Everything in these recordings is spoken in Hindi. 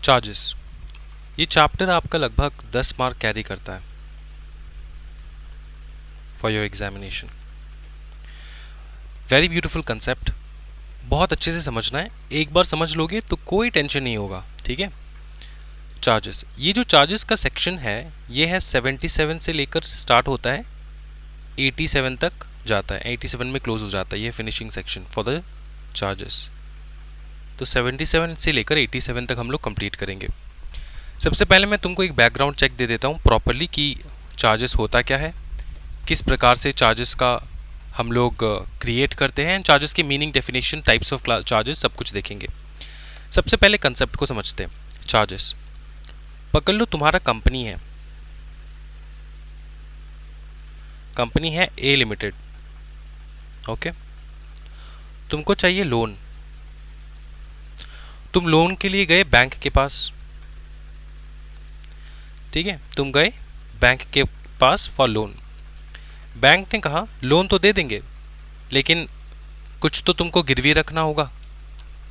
चार्जेस, ये चैप्टर आपका लगभग 10 मार्क कैरी करता है for your examination. Very beautiful concept, बहुत अच्छे से समझना है। एक बार समझ लोगे तो कोई टेंशन नहीं होगा, ठीक है। चार्जेस, ये जो चार्जेस का सेक्शन है ये है 77 से लेकर स्टार्ट होता है 87 तक जाता है, 87 में क्लोज हो जाता है। ये finishing section for the charges. तो 77 से लेकर 87 तक हम लोग कंप्लीट करेंगे। सबसे पहले मैं तुमको एक बैकग्राउंड चेक दे देता हूँ प्रॉपरली कि चार्जेस होता क्या है, किस प्रकार से चार्जेस का हम लोग क्रिएट करते हैं, चार्जेस की meaning, definition, types of charges, सब कुछ देखेंगे। सबसे पहले कंसेप्ट को समझते हैं। चार्जेस, पकड़ लो तुम्हारा कंपनी है, कंपनी है ए लिमिटेड, ओके। तुमको चाहिए लोन, तुम लोन के लिए गए बैंक के पास, ठीक है। तुम गए बैंक के पास फॉर लोन। बैंक ने कहा लोन तो दे देंगे लेकिन कुछ तो तुमको गिरवी रखना होगा,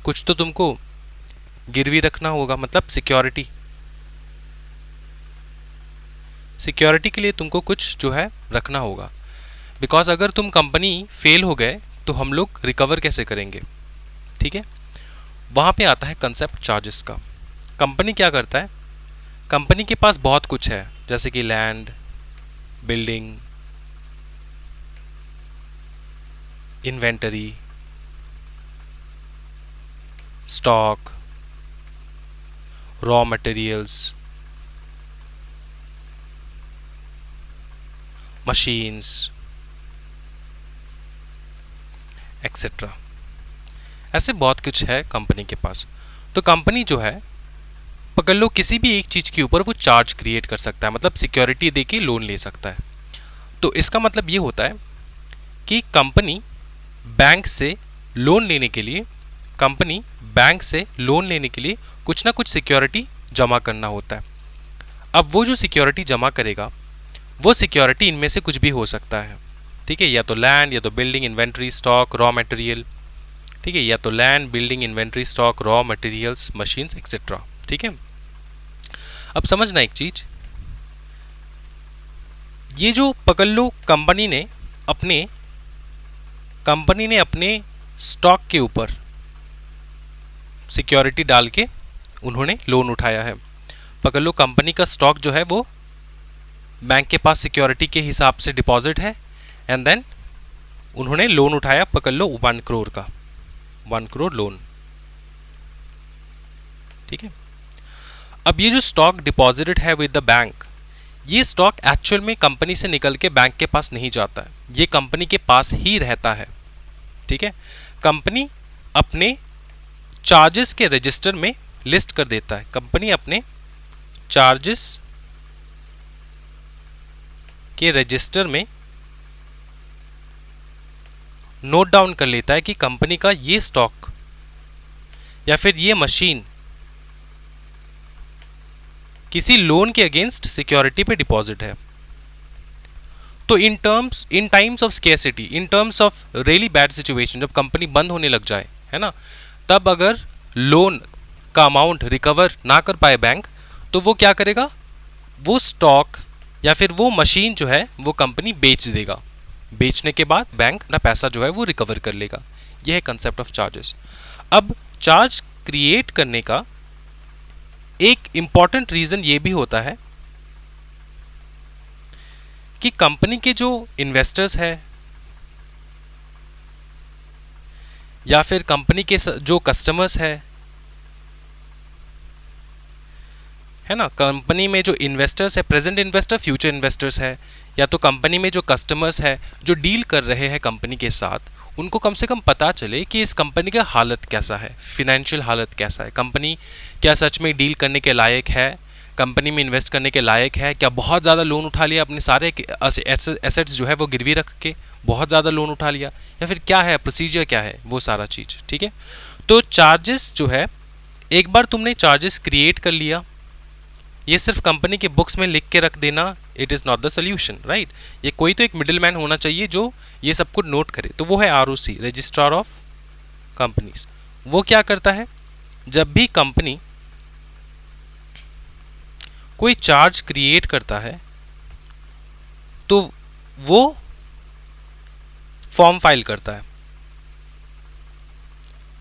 कुछ तो तुमको गिरवी रखना होगा, मतलब सिक्योरिटी। सिक्योरिटी के लिए तुमको कुछ जो है रखना होगा, बिकॉज अगर तुम कंपनी फेल हो गए तो हम लोग रिकवर कैसे करेंगे, ठीक है। वहाँ पे आता है कंसेप्ट चार्जेस का। कंपनी क्या करता है, कंपनी के पास बहुत कुछ है, जैसे कि land, building, inventory, stock, raw materials, machines etcetera. ऐसे बहुत कुछ है कंपनी के पास। तो कंपनी जो है, पकड़ लो किसी भी एक चीज़ के ऊपर वो चार्ज क्रिएट कर सकता है, मतलब सिक्योरिटी दे के लोन ले सकता है। तो इसका मतलब ये होता है कि कंपनी बैंक से लोन लेने के लिए, कंपनी बैंक से लोन लेने के लिए कुछ ना कुछ सिक्योरिटी जमा करना होता है। अब वो जो सिक्योरिटी जमा करेगा वो सिक्योरिटी इनमें से कुछ भी हो सकता है, ठीक है। या तो लैंड, या तो building, inventory, stock, raw material, ठीक है। या तो land, building, inventory, stock, raw materials, machines etcetera, ठीक है। अब समझना एक चीज, ये जो पकड़ लो कंपनी ने अपने स्टॉक के ऊपर सिक्योरिटी डाल के उन्होंने लोन उठाया है। पकड़ लो कंपनी का स्टॉक जो है वो बैंक के पास सिक्योरिटी के हिसाब से डिपॉजिट है, एंड देन उन्होंने लोन उठाया, पकड़ लो 1 करोड़ का, 1 करोड़ लोन, ठीक है। अब ये जो स्टॉक डिपॉजिटेड है विद द बैंक, ये स्टॉक एक्चुअल में कंपनी से निकल के बैंक के पास नहीं जाता है, ये कंपनी के पास ही रहता है, ठीक है। कंपनी अपने चार्जेस के रजिस्टर में लिस्ट कर देता है, कंपनी अपने चार्जेस के रजिस्टर में नोट डाउन कर लेता है कि कंपनी का ये स्टॉक या फिर ये मशीन किसी लोन के अगेंस्ट सिक्योरिटी पे डिपॉजिट है। तो in times of scarcity, in terms of really bad situation, जब कंपनी बंद होने लग जाए, है ना, तब अगर लोन का अमाउंट रिकवर ना कर पाए बैंक, तो वो क्या करेगा, वो स्टॉक या फिर वो मशीन जो है वो कंपनी बेच देगा। बेचने के बाद बैंक अपना पैसा जो है वो रिकवर कर लेगा। यह है कंसेप्ट ऑफ चार्जेस। अब चार्ज क्रिएट करने का एक इंपॉर्टेंट रीजन ये भी होता है कि कंपनी के जो इन्वेस्टर्स है या फिर कंपनी के जो कस्टमर्स है ना, कंपनी में जो इन्वेस्टर्स है, प्रेजेंट इन्वेस्टर, फ्यूचर इन्वेस्टर्स है, या तो कंपनी में जो कस्टमर्स है जो डील कर रहे हैं कंपनी के साथ, उनको कम से कम पता चले कि इस कंपनी का हालत कैसा है, फिनेंशियल हालत कैसा है, कंपनी क्या सच में डील करने के लायक है, कंपनी में इन्वेस्ट करने के लायक है, क्या बहुत ज़्यादा लोन उठा लिया, अपने सारे एसेट्स जो है वो गिरवी रख के बहुत ज़्यादा लोन उठा लिया, या फिर क्या है, प्रोसीजर क्या है, वो सारा चीज़, ठीक है। तो चार्जेस जो है, एक बार तुमने चार्जेस क्रिएट कर लिया, ये सिर्फ कंपनी के बुक्स में लिख के रख देना, it is not the solution, right. ये कोई तो एक मिडिल मैन होना चाहिए जो ये सब कुछ नोट करे, तो वो है ROC, रजिस्ट्रार ऑफ कंपनीज। वो क्या करता है, जब भी कंपनी कोई चार्ज क्रिएट करता है तो वो फॉर्म फाइल करता है।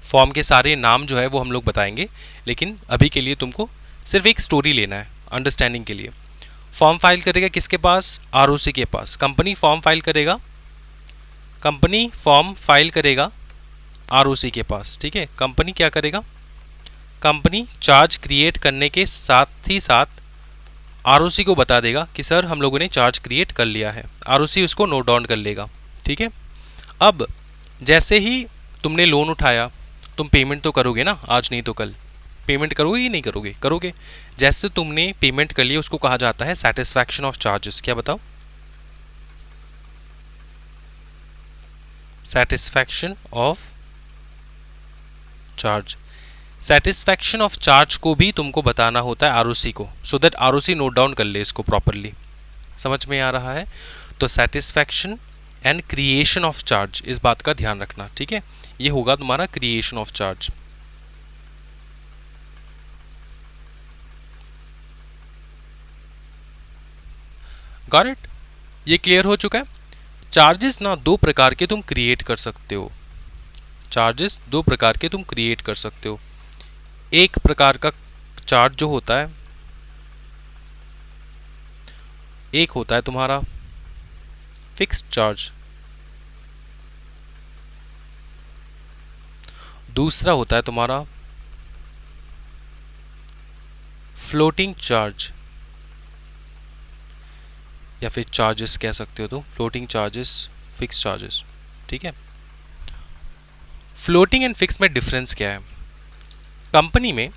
फॉर्म के सारे नाम जो है वो हम लोग बताएंगे, लेकिन अभी के लिए तुमको सिर्फ एक स्टोरी लेना है अंडरस्टैंडिंग के लिए। फॉर्म फाइल करेगा किसके पास? आरओसी के पास। कंपनी फॉर्म फाइल करेगा, कंपनी फॉर्म फाइल करेगा आरओसी के पास। ठीक है, कंपनी क्या करेगा? कंपनी चार्ज क्रिएट करने के साथ ही साथ आरओसी को बता देगा कि सर हम लोगों ने चार्ज क्रिएट कर लिया है। आरओसी उसको नोट डाउन कर लेगा। ठीक है, अब जैसे ही तुमने लोन उठाया, तुम पेमेंट तो करोगे ना, आज नहीं तो कल पेमेंट करोगे ही नहीं करोगे? करोगे। जैसे तुमने पेमेंट कर लिया उसको कहा जाता है सेटिस्फैक्शन ऑफ चार्जेस। क्या बताओ? Satisfaction of charge. Satisfaction of charge को भी तुमको बताना होता है आरओसी को, so that ROC note down कर ले इसको प्रॉपरली। समझ में आ रहा है? तो satisfaction and creation of charge, इस बात का ध्यान रखना। ठीक है, ये होगा तुम्हारा creation of charge. Got it? ये क्लियर हो चुका है? चार्जेस ना दो प्रकार के तुम क्रिएट कर सकते हो। चार्जेस दो प्रकार के तुम क्रिएट कर सकते हो। एक प्रकार का चार्ज जो होता है, एक होता है तुम्हारा फिक्स्ड चार्ज, दूसरा होता है तुम्हारा फ्लोटिंग चार्ज, या फिर चार्जेस कह सकते हो तुम, फ्लोटिंग चार्जेस, फिक्स चार्जेस। ठीक है, फ्लोटिंग एंड फिक्स में डिफरेंस क्या है? कंपनी में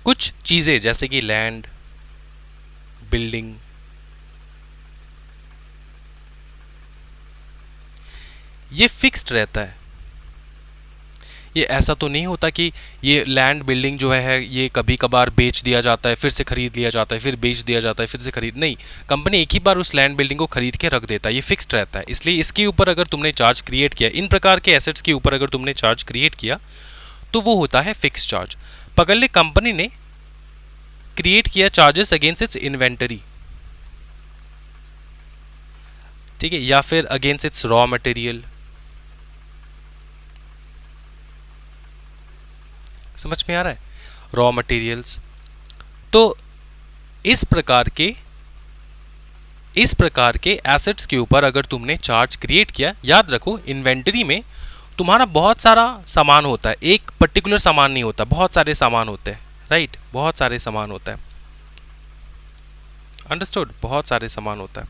कुछ चीज़ें जैसे कि लैंड, बिल्डिंग, ये फिक्स्ड रहता है। ये ऐसा तो नहीं होता कि ये लैंड बिल्डिंग जो है ये कभी कभार बेच दिया जाता है, फिर से खरीद लिया जाता है, फिर बेच दिया जाता है, फिर से खरीद, नहीं, कंपनी एक ही बार उस लैंड बिल्डिंग को खरीद के रख देता है। ये फिक्स्ड रहता है। इसलिए इसके ऊपर अगर तुमने चार्ज क्रिएट किया, इन प्रकार के एसेट्स के ऊपर अगर तुमने चार्ज क्रिएट किया तो वो होता है फिक्स्ड चार्ज। पकड़ ले, कंपनी ने क्रिएट किया चार्जेस अगेंस्ट इट्स इन्वेंटरी, ठीक है, या फिर अगेंस्ट इट्स रॉ मटेरियल। समझ में आ रहा है? Raw materials. तो इस प्रकार के एसेट्स के ऊपर अगर तुमने चार्ज क्रिएट किया, याद रखो इन्वेंटरी में तुम्हारा बहुत सारा सामान होता है, एक पर्टिकुलर सामान नहीं होता, बहुत सारे सामान होते हैं, राइट? बहुत सारे सामान होता है, अंडरस्टूड? बहुत सारे सामान होता है।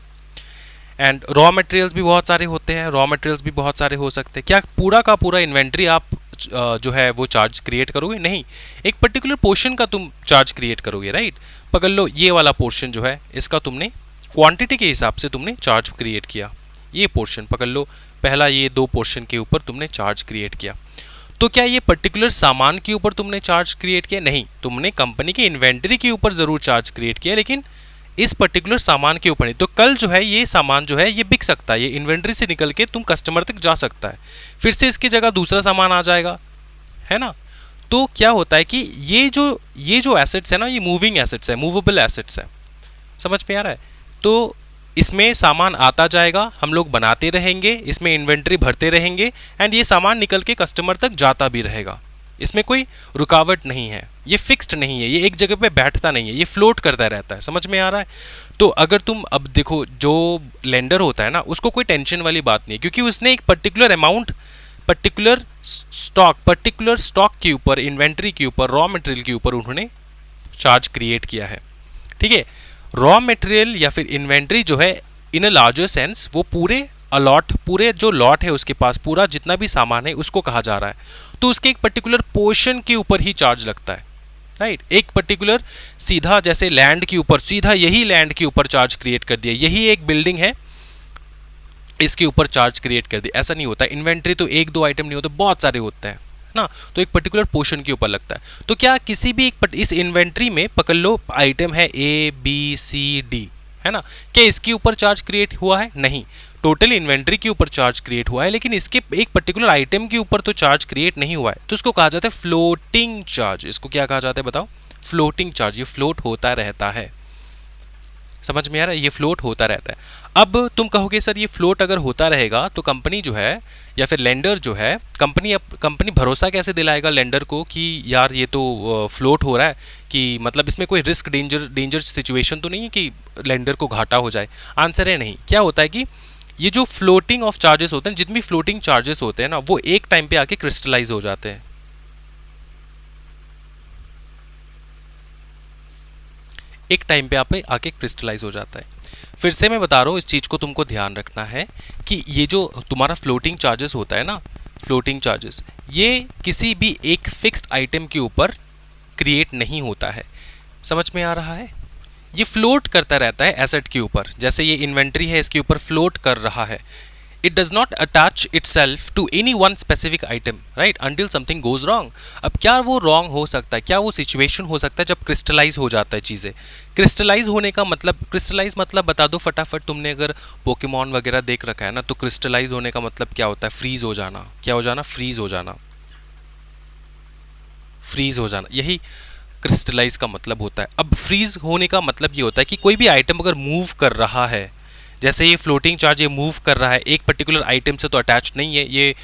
एंड रॉ मटेरियल्स भी बहुत सारे होते हैं, रॉ मटेरियल्स भी बहुत सारे हो सकते हैं। क्या पूरा का पूरा इन्वेंटरी आप जो है वो चार्ज क्रिएट करोगे? नहीं, एक पर्टिकुलर पोर्शन का तुम चार्ज क्रिएट करोगे, राइट? पकड़ लो, ये वाला पोर्शन जो है इसका तुमने क्वांटिटी के हिसाब से तुमने चार्ज क्रिएट किया। ये पोर्शन पकड़ लो, पहला ये दो पोर्शन के ऊपर तुमने चार्ज क्रिएट किया। तो क्या ये पर्टिकुलर सामान के ऊपर तुमने चार्ज क्रिएट किया? नहीं, तुमने कंपनी के इन्वेंटरी के ऊपर जरूर चार्ज क्रिएट किया, लेकिन इस पर्टिकुलर सामान के ऊपर नहीं। तो कल जो है ये सामान जो है ये बिक सकता है, ये इन्वेंटरी से निकल के तुम कस्टमर तक जा सकता है, फिर से इसकी जगह दूसरा सामान आ जाएगा, है ना? तो क्या होता है कि ये जो एसेट्स है ना, ये मूविंग एसेट्स है, मूवेबल एसेट्स है। समझ में आ रहा है? तो इसमें सामान आता जाएगा, हम लोग बनाते रहेंगे, इसमें इन्वेंटरी भरते रहेंगे, एंड ये सामान निकल के कस्टमर तक जाता भी रहेगा। इसमें कोई रुकावट नहीं है, ये फिक्स्ड नहीं है, ये एक जगह पे बैठता नहीं है, ये फ्लोट करता रहता है। समझ में आ रहा है? तो अगर तुम अब देखो, जो लेंडर होता है ना, उसको कोई टेंशन वाली बात नहीं है, क्योंकि उसने एक पर्टिकुलर अमाउंट, पर्टिकुलर स्टॉक के ऊपर, इन्वेंट्री के ऊपर, रॉ मटेरियल के ऊपर उन्होंने चार्ज क्रिएट किया है। ठीक है, रॉ मटेरियल या फिर इन्वेंट्री जो है इन अ लार्जर सेंस, वो पूरे जो लॉट है उसके पास, पूरा जितना भी सामान है उसको कहा जा रहा है। तो उसके एक पर्टिकुलर पोर्शन के ऊपर ही चार्ज लगता है, राइट? एक पर्टिकुलर सीधा, जैसे लैंड के ऊपर, सीधा यही लैंड के ऊपर चार्ज क्रिएट कर दिया, यही एक बिल्डिंग है, इसके ऊपर चार्ज क्रिएट कर दिया, ऐसा नहीं होता। इन्वेंट्री तो एक दो आइटम नहीं होते, बहुत सारे होते हैं ना, तो एक पर्टिकुलर पोर्शन के ऊपर लगता है। तो क्या किसी भी इस इन्वेंट्री में पकड़ लो आइटम है A B C D, है ना? क्या इसके ऊपर चार्ज क्रिएट हुआ है? नहीं, टोटल इन्वेंट्री के ऊपर चार्ज क्रिएट हुआ है, लेकिन इसके एक पर्टिकुलर आइटम के ऊपर तो चार्ज क्रिएट नहीं हुआ है। तो इसको कहा जाता है फ्लोटिंग चार्ज। इसको क्या कहा जाता है बताओ? Floating charge. ये फ्लोट होता रहता है, समझ में आ रहा है, ये फ्लोट होता रहता है। अब तुम कहोगे सर ये फ्लोट अगर होता रहेगा तो कंपनी जो है या फिर लेंडर जो है, कंपनी भरोसा कैसे दिलाएगा लेंडर को कि यार ये तो फ्लोट हो रहा है, कि मतलब इसमें कोई रिस्क डेंजर सिचुएशन तो नहीं है कि लेंडर को घाटा हो जाए। आंसर है नहीं। क्या होता है कि ये जो फ्लोटिंग ऑफ चार्जेस होते हैं, जितने भी फ्लोटिंग चार्जेस होते हैं ना, वो एक टाइम पे आके क्रिस्टलाइज हो जाते हैं। एक टाइम पे आप आके क्रिस्टलाइज हो जाता है। फिर से मैं बता रहा हूँ, इस चीज़ को तुमको ध्यान रखना है कि ये जो तुम्हारा फ्लोटिंग चार्जेस होता है ना, फ्लोटिंग चार्जेस, ये किसी भी एक फिक्स्ड आइटम के ऊपर क्रिएट नहीं होता है। समझ में आ रहा है? ये फ्लोट करता रहता है एसेट के ऊपर। जैसे ये इन्वेंट्री है, इसके ऊपर फ्लोट कर रहा है। It does not attach itself to any one specific item, right, until something goes wrong. अब क्या वो रॉन्ग हो सकता है, क्या वो सिचुएशन हो सकता है जब क्रिस्टलाइज हो जाता है चीज़ें। क्रिस्टलाइज होने का मतलब, क्रिस्टलाइज मतलब बता दो फटाफट। तुमने अगर पोकेमॉन वगैरह देख रखा है ना, तो क्रिस्टलाइज होने का मतलब क्या होता है? फ्रीज हो जाना। क्या हो जाना? फ्रीज हो जाना। फ्रीज हो जाना, यही क्रिस्टलाइज का मतलब होता है। अब फ्रीज होने का मतलब ये होता है कि कोई भी आइटम अगर मूव कर रहा है, जैसे ये फ्लोटिंग चार्ज ये मूव कर रहा है, एक पर्टिकुलर आइटम से तो अटैच नहीं है, ये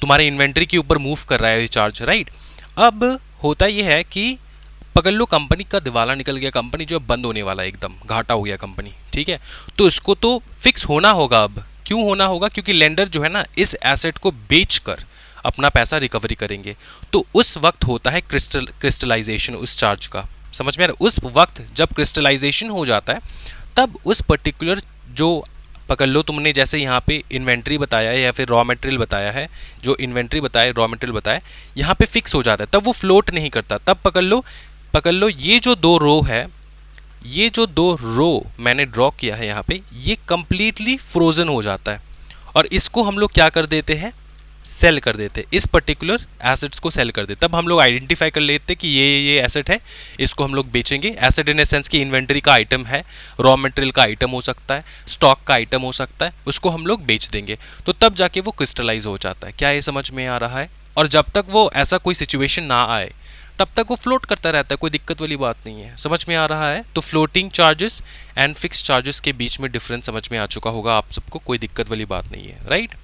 तुम्हारे इन्वेंट्री के ऊपर मूव कर रहा है ये चार्ज, राइट। अब होता ये है कि पकड़ लो कंपनी का दिवाला निकल गया, कंपनी जो बंद होने वाला है, एकदम घाटा हो गया कंपनी, ठीक है। तो इसको तो फिक्स होना होगा। अब क्यों होना होगा? क्योंकि लेंडर जो है ना, इस एसेट को बेचकर अपना पैसा रिकवरी करेंगे। तो उस वक्त होता है क्रिस्टलाइजेशन उस चार्ज का। समझ में आ रहा है? उस वक्त जब क्रिस्टलाइजेशन हो जाता है, तब उस पर्टिकुलर जो पकड़ लो तुमने, जैसे यहाँ पे इन्वेंट्री बताया है या फिर रॉ मटेरियल बताया है, जो इन्वेंट्री बताया, रॉ मटेरियल बताया, यहाँ पे फिक्स हो जाता है, तब वो फ्लोट नहीं करता। तब पकड़ लो ये जो दो रो है, ये जो दो रो मैंने ड्रॉ किया है यहाँ पे, ये कंप्लीटली फ्रोजन हो जाता है। और इसको हम लोग क्या कर देते हैं? सेल कर देते। इस पर्टिकुलर एसेट्स को सेल कर देते। तब हम लोग आइडेंटिफाई कर लेते कि ये एसेट है, इसको हम लोग बेचेंगे। एसेट इन ए सेंस की इन्वेंटरी का आइटम है, रॉ मटेरियल का आइटम हो सकता है, स्टॉक का आइटम हो सकता है, उसको हम लोग बेच देंगे। तो तब जाके वो क्रिस्टलाइज हो जाता है। क्या ये समझ में आ रहा है? और जब तक वो ऐसा कोई सिचुएशन ना आए, तब तक वो फ्लोट करता रहता है, कोई दिक्कत वाली बात नहीं है। समझ में आ रहा है? तो floating charges and fix charges के बीच में डिफरेंस समझ में आ चुका होगा आप सबको, कोई दिक्कत वाली बात नहीं है, राइट।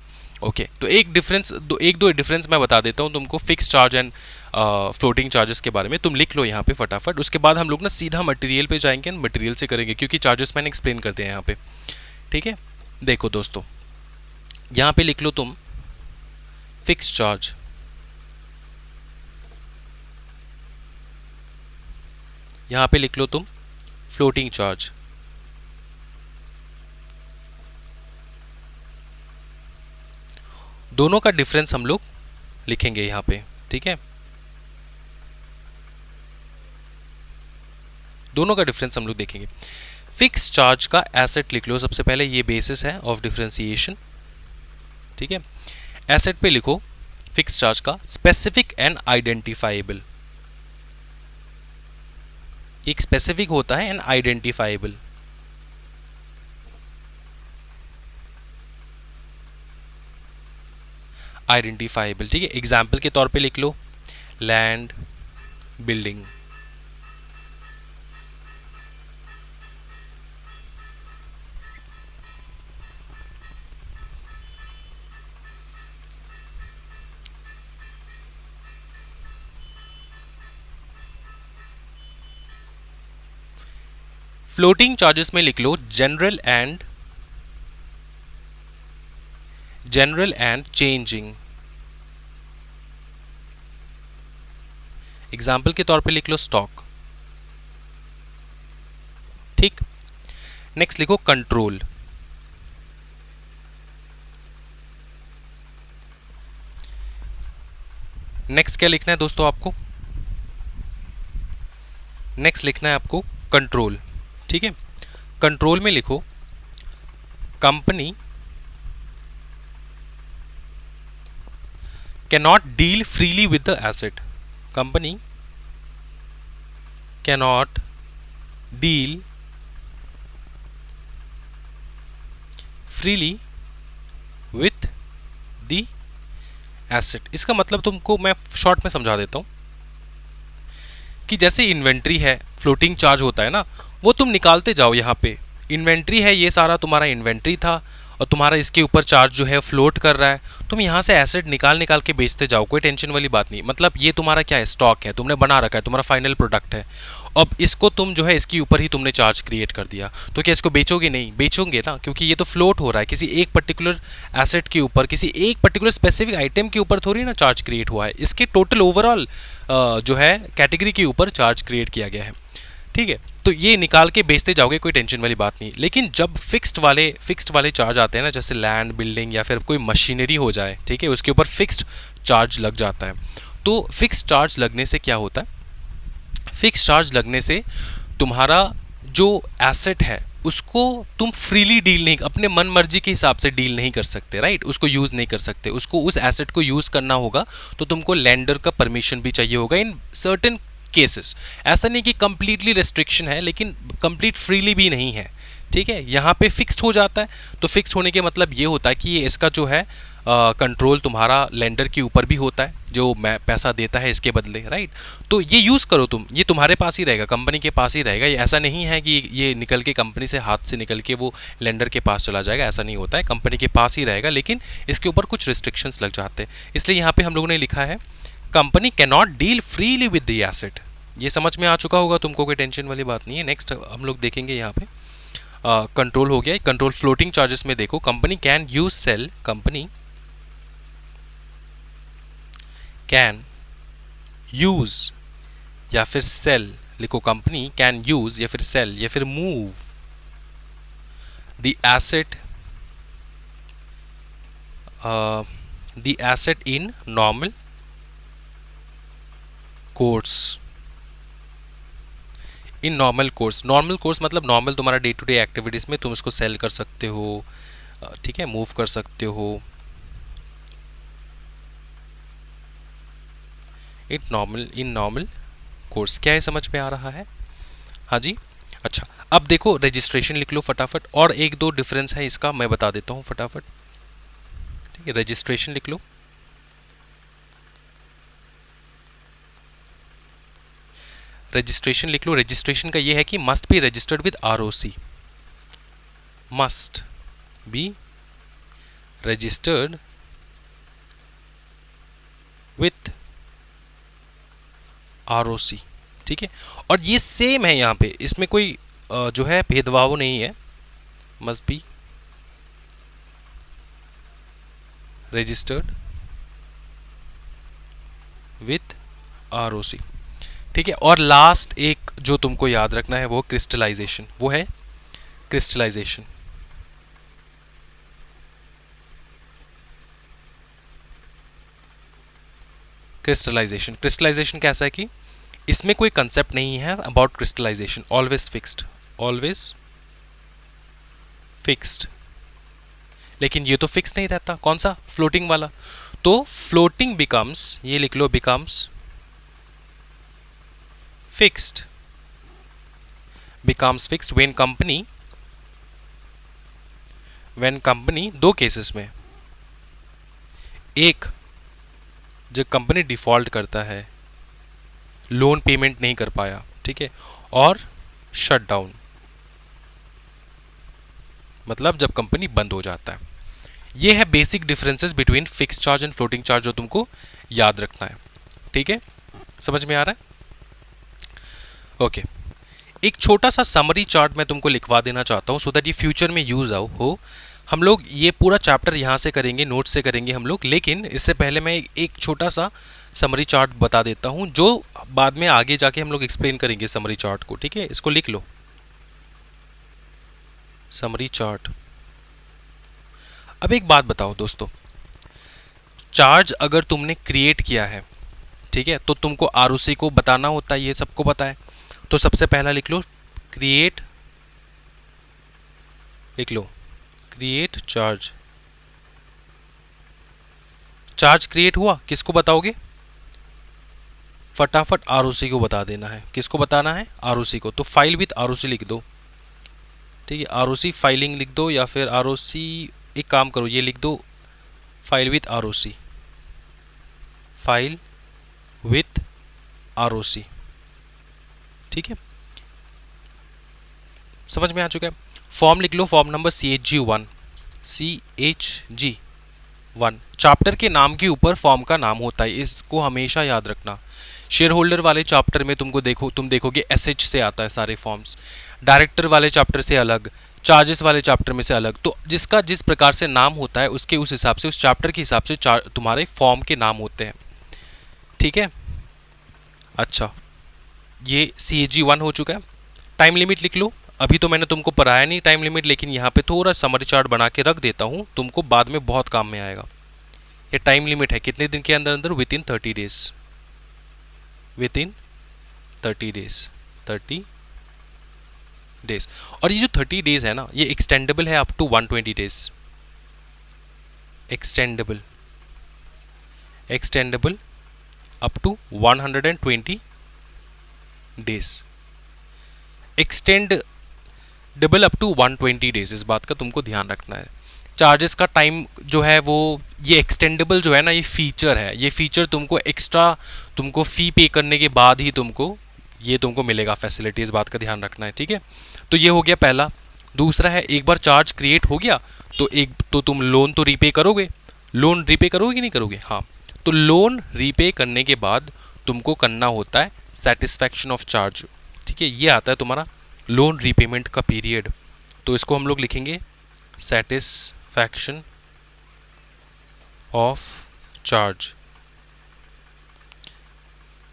ओके, तो एक दो डिफरेंस मैं बता देता हूँ तुमको fix charge and floating charges के बारे में। तुम लिख लो यहाँ पे फटाफट। उसके बाद हम लोग ना सीधा मटेरियल पे जाएंगे, मटेरियल से करेंगे, क्योंकि चार्जेस मैंने एक्सप्लेन करते हैं यहाँ पे, ठीक है। देखो दोस्तों, यहाँ पे लिख लो तुम फिक्स चार्ज, यहाँ पे लिख लो तुम फ्लोटिंग चार्ज। दोनों का डिफरेंस हम लोग लिखेंगे यहाँ पे, ठीक है। दोनों का डिफरेंस हम लोग देखेंगे। फिक्स चार्ज का एसेट लिख लो सबसे पहले, ये बेसिस है ऑफ डिफरेंशिएशन, ठीक है। एसेट पे लिखो फिक्स चार्ज का स्पेसिफिक एंड आइडेंटिफाइबल। एक स्पेसिफिक होता है एंड आइडेंटिफाइबल। आइडेंटिफाइबल, ठीक है। एग्जाम्पल के तौर पे लिख लो लैंड, बिल्डिंग। फ्लोटिंग चार्जेस में लिख लो जनरल एंड चेंजिंग। एग्जाम्पल के तौर पे लिख लो स्टॉक, ठीक। नेक्स्ट लिखो कंट्रोल। नेक्स्ट क्या लिखना है दोस्तों आपको? नेक्स्ट लिखना है आपको कंट्रोल, ठीक है। कंट्रोल में लिखो company cannot deal freely with the asset. Company cannot deal freely with the asset। इसका मतलब तुमको मैं शॉर्ट में समझा देता हूं कि जैसे इन्वेंट्री है, फ्लोटिंग चार्ज होता है ना, वो तुम निकालते जाओ यहाँ पे इन्वेंट्री है, ये सारा तुम्हारा इन्वेंट्री था और तुम्हारा इसके ऊपर चार्ज जो है फ्लोट कर रहा है। तुम यहाँ से एसेट निकाल निकाल के बेचते जाओ, कोई टेंशन वाली बात नहीं। मतलब ये तुम्हारा क्या है, स्टॉक है, तुमने बना रखा है, तुम्हारा फाइनल प्रोडक्ट है। अब इसको तुम जो है इसके ऊपर ही तुमने चार्ज क्रिएट कर दिया, तो क्या इसको बेचोगे? नहीं बेचोगे ना, क्योंकि ये तो फ्लोट हो रहा है किसी एक पर्टिकुलर एसेट के ऊपर, किसी एक पर्टिकुलर स्पेसिफिक आइटम के ऊपर थोड़ी ना चार्ज क्रिएट हुआ है, इसके टोटल ओवरऑल जो है कैटेगरी के ऊपर चार्ज क्रिएट किया गया है। ठीक है, तो ये निकाल के बेचते जाओगे, कोई टेंशन वाली बात नहीं। लेकिन जब फिक्स्ड वाले चार्ज आते हैं ना, जैसे लैंड, बिल्डिंग या फिर कोई मशीनरी हो जाए, ठीक है, उसके ऊपर फिक्स्ड चार्ज लग जाता है। तो फिक्स्ड चार्ज लगने से क्या होता है, फिक्स चार्ज लगने से तुम्हारा जो एसेट है उसको तुम फ्रीली डील नहीं, अपने मन मर्जी के हिसाब से डील नहीं कर सकते, राइट। उसको यूज़ नहीं कर सकते, उसको उस एसेट को यूज़ करना होगा तो तुमको लैंडर का परमिशन भी चाहिए होगा इन सर्टेन केसेस। ऐसा नहीं कि कंप्लीटली रेस्ट्रिक्शन है, लेकिन कंप्लीट फ्रीली भी नहीं है। ठीक है, यहाँ पे फिक्स्ड हो जाता है, तो फिक्स्ड होने के मतलब ये होता है कि ये इसका जो है कंट्रोल तुम्हारा लेंडर के ऊपर भी होता है, जो मैं पैसा देता है इसके बदले, राइट। तो ये यूज़ करो तुम, ये तुम्हारे पास ही रहेगा, कंपनी के पास ही रहेगा। ये ऐसा नहीं है कि ये निकल के कंपनी से, हाथ से निकल के वो लेंडर के पास चला जाएगा, ऐसा नहीं होता है, कंपनी के पास ही रहेगा। लेकिन इसके ऊपर कुछ रिस्ट्रिक्शंस लग जाते हैं, इसलिए यहाँ पे हम लोगों ने लिखा है company can not deal freely with the asset. ये समझ में आ चुका होगा तुमको, कोई टेंशन वाली बात नहीं है। नेक्स्ट हम लोग देखेंगे यहाँ पे कंट्रोल हो गया। कंट्रोल फ्लोटिंग चार्जेस में देखो, company can use sell, company can use या फिर सेल लिखो, कंपनी कैन यूज या फिर सेल या फिर move the asset in normal course. In normal course, normal course मतलब नॉर्मल तुम्हारा डे टू डे एक्टिविटीज़ में तुम इसको सेल कर सकते हो, ठीक है, मूव कर सकते हो। इन नॉर्मल कोर्स, क्या है, समझ में आ रहा है? हाँ जी। अच्छा, अब देखो रजिस्ट्रेशन लिख लो फटाफट, और एक दो डिफरेंस है इसका मैं बता देता हूँ फटाफट। ठीक है, रजिस्ट्रेशन लिख लो। रजिस्ट्रेशन लिख लो। रजिस्ट्रेशन का ये है कि must be registered with ROC, must be registered with ROC. ठीक है, और ये सेम है यहाँ पे, इसमें कोई जो है भेदभाव नहीं है। Must be registered with ROC. ठीक है, और लास्ट एक जो तुमको याद रखना है वो क्रिस्टलाइजेशन, वो है क्रिस्टलाइजेशन। क्रिस्टलाइजेशन, क्रिस्टलाइजेशन कैसा है कि इसमें कोई कंसेप्ट नहीं है about crystallization, always fixed, always fixed. लेकिन ये तो फिक्स नहीं रहता, कौन सा, फ्लोटिंग वाला। तो फ्लोटिंग बिकम्स, ये लिख लो, becomes fixed, becomes fixed when company दो केसेस में, एक जब कंपनी डिफॉल्ट करता है, लोन पेमेंट नहीं कर पाया, ठीक है, और शट डाउन मतलब जब कंपनी बंद हो जाता है। ये है basic differences between fixed charge and floating charge जो तुमको याद रखना है। ठीक है, समझ में आ रहा है? ओके, एक छोटा सा समरी चार्ट मैं तुमको लिखवा देना चाहता हूँ सो दैट ये फ्यूचर में यूज हो। हम लोग ये पूरा चैप्टर यहाँ से करेंगे, नोट से करेंगे हम लोग, लेकिन इससे पहले मैं एक छोटा सा समरी चार्ट बता देता हूँ जो बाद में आगे जाके हम लोग एक्सप्लेन करेंगे समरी चार्ट को। ठीक है, इसको लिख लो, समरी चार्ट। अब एक बात बताओ दोस्तों, चार्ज अगर तुमने क्रिएट किया है, ठीक है, तो तुमको आरओसी को बताना होता है, ये सबको पता है। तो सबसे पहला लिख लो क्रिएट, लिख लो क्रिएट चार्ज। चार्ज क्रिएट हुआ, किसको बताओगे? फटाफट आरओसी को बता देना है। किसको बताना है? आरओसी को। तो फाइल विथ आरओसी लिख दो, ठीक है, आरओसी फाइलिंग लिख दो, या फिर आरओसी, एक काम करो ये लिख दो, file with ROC, file with ROC. ठीक है, समझ में आ चुका है। फॉर्म लिख लो, form number CHG1, CHG1। Chapter के नाम के ऊपर फॉर्म का नाम होता है, इसको हमेशा याद रखना। शेयर होल्डर वाले चैप्टर में तुम देखोगे SH से आता है सारे फॉर्म्स, डायरेक्टर वाले चैप्टर से अलग, चार्जेस वाले चैप्टर में से अलग। तो जिसका जिस प्रकार से नाम होता है उसके उस हिसाब से, उस चैप्टर के हिसाब से तुम्हारे फॉर्म के नाम होते हैं, ठीक है। अच्छा, ये CHG1 हो चुका है। टाइम लिमिट लिख लो। अभी तो मैंने तुमको पढ़ाया नहीं टाइम लिमिट, लेकिन यहाँ पे थोड़ा समरी चार्ट बना के रख देता हूँ, तुमको बाद में बहुत काम में आएगा। ये टाइम लिमिट है कितने दिन के अंदर अंदर, with in 30 days, with in 30 days, 30 days. और ये जो 30 डेज है ना, ये एक्सटेंडेबल है up to 120 days, extendable, extendable up to 120 days, extendable up to 120 days. इस बात का तुमको ध्यान रखना है। चार्जेस का टाइम जो है वो, ये एक्सटेंडेबल जो है ना, ये फीचर है, ये फीचर तुमको एक्स्ट्रा, तुमको फ़ी पे करने के बाद ही तुमको मिलेगा फैसिलिटी। इस बात का ध्यान रखना है, ठीक है। तो ये हो गया पहला। दूसरा है, एक बार चार्ज क्रिएट हो गया तो तुम लोन तो रीपे करोगे, लोन रीपे करोगे कि नहीं करोगे, हाँ। तो लोन रीपे करने के बाद तुमको करना होता है सेटिस्फैक्शन ऑफ चार्ज, ठीक है। ये आता है तुम्हारा लोन रीपेमेंट का पीरियड, तो इसको हम लोग लिखेंगे satisfaction of charge,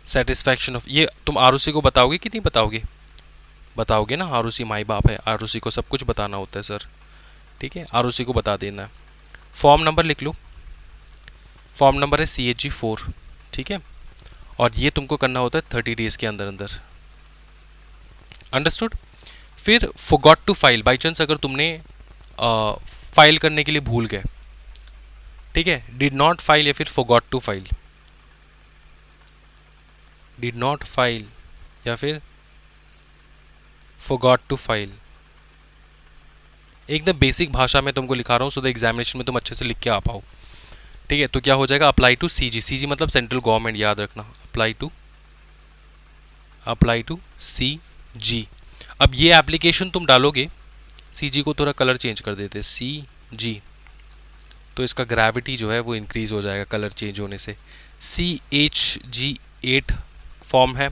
satisfaction of. ये तुम ROC को बताओगे कि नहीं बताओगे, बताओगे ना, ROC माई बाप है, ROC को सब कुछ बताना होता है सर, ठीक है, ROC को बता देना है। फॉर्म नंबर लिख लो, फॉर्म नंबर है CHG4, ठीक है। और ये तुमको करना होता है 30 डेज के अंदर अंदर, अंडरस्टूड। फिर forgot to file, by chance अगर तुमने फाइल करने के लिए भूल गए, ठीक है, डिड नॉट फाइल या फिर forgot to file, did not file या फिर फॉरगॉट टू फाइल। एकदम बेसिक भाषा में तुमको लिखा रहा हूँ, सो द एग्जामिनेशन में तुम अच्छे से लिख के आ पाओ, ठीक है। तो क्या हो जाएगा, अप्लाई टू CG, CG मतलब सेंट्रल गवर्नमेंट, याद रखना, अप्लाई टू CG। अब ये एप्लीकेशन तुम डालोगे, CG को थोड़ा कलर चेंज कर देते CG, तो इसका ग्रेविटी जो है वो इंक्रीज हो जाएगा कलर चेंज होने से। CHG8 फॉर्म है,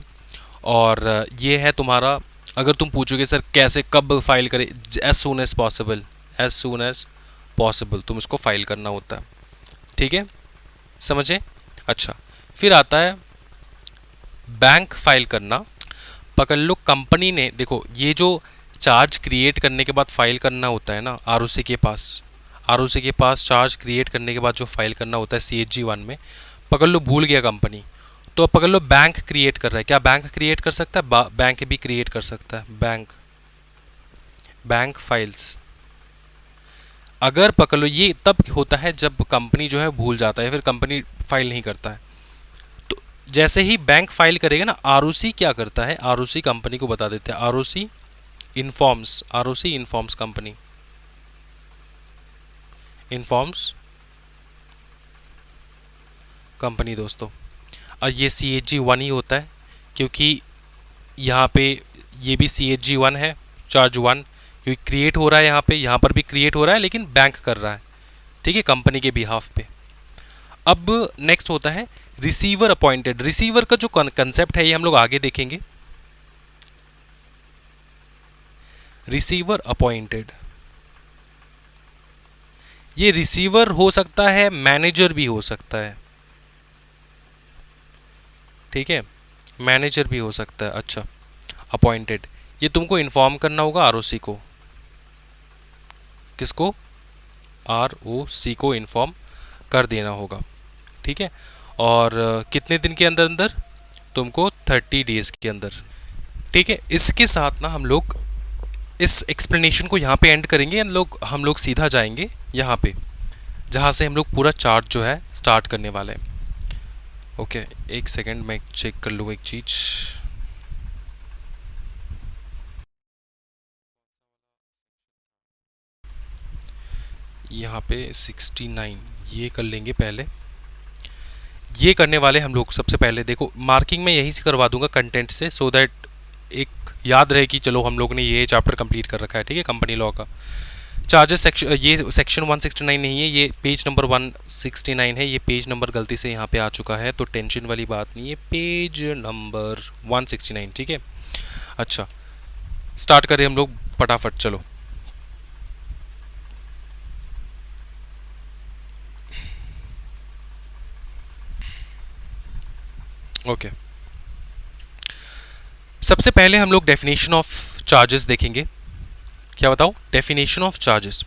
और ये है तुम्हारा, अगर तुम पूछोगे सर कैसे कब फाइल करें, as soon as possible, as soon as possible तुम इसको फाइल करना होता है, ठीक है, समझे। अच्छा, फिर आता है बैंक फाइल करना। पकड़ लो, कंपनी ने, देखो ये जो चार्ज क्रिएट करने के बाद फाइल करना होता है ना ROC के पास चार्ज क्रिएट करने के बाद जो फाइल करना होता है CHG1 में, पकड़ लो भूल गया कंपनी, तो अब पकड़ लो बैंक क्रिएट कर रहा है। क्या बैंक क्रिएट कर सकता है, बैंक भी क्रिएट कर सकता है, बैंक फाइल्स। अगर पकड़ लो, ये तब होता है जब कंपनी जो है भूल जाता है, फिर कंपनी फाइल नहीं करता है। तो जैसे ही बैंक फाइल करेगा ना, ROC क्या करता है, ROC कंपनी को बता देते हैं, ROC informs company, informs company दोस्तों। और ये CHG1 ही होता है, क्योंकि यहाँ पे ये भी CHG1 है, चार्ज 1, क्योंकि क्रिएट हो रहा है यहाँ पर भी क्रिएट हो रहा है, लेकिन बैंक कर रहा है, ठीक है, कंपनी के बिहाफ पे। अब नेक्स्ट होता है रिसीवर अपॉइंटेड। रिसीवर का जो कंसेप्ट है ये हम लोग आगे देखेंगे। रिसीवर अपॉइंटेड, ये रिसीवर हो सकता है, मैनेजर भी हो सकता है, ठीक है, मैनेजर भी हो सकता है। अच्छा, अपॉइंटेड, ये तुमको इन्फॉर्म करना होगा ROC को, किसको, ROC को इन्फॉर्म कर देना होगा, ठीक है। और कितने दिन के अंदर अंदर, तुमको 30 डेज के अंदर, ठीक है। इसके साथ ना हम लोग इस एक्सप्लेनेशन को यहाँ पे एंड करेंगे। हम लोग सीधा जाएंगे यहाँ पे, जहाँ से हम लोग पूरा चार्ट जो है स्टार्ट करने वाले हैं। ओके, एक सेकेंड मैं चेक कर लूँ एक चीज़। यहाँ पे 69 ये कर लेंगे पहले। ये करने वाले हम लोग सबसे पहले, देखो मार्किंग में यहीं से करवा दूंगा कंटेंट से, सो दैट एक याद रहे कि चलो हम लोग ने ये चैप्टर कंप्लीट कर रखा है, ठीक है, कंपनी लॉ का। चार्जेस सेक्शन, ये सेक्शन 169 नहीं है, ये पेज नंबर 169 है, ये पेज नंबर गलती से यहाँ पे आ चुका है, तो टेंशन वाली बात नहीं है, पेज नंबर 169, ठीक है। अच्छा, स्टार्ट करें हम लोग फटाफट, चलो। ओके, सबसे पहले हम लोग डेफिनेशन ऑफ चार्जेस देखेंगे। क्या बताओ? Definition of charges.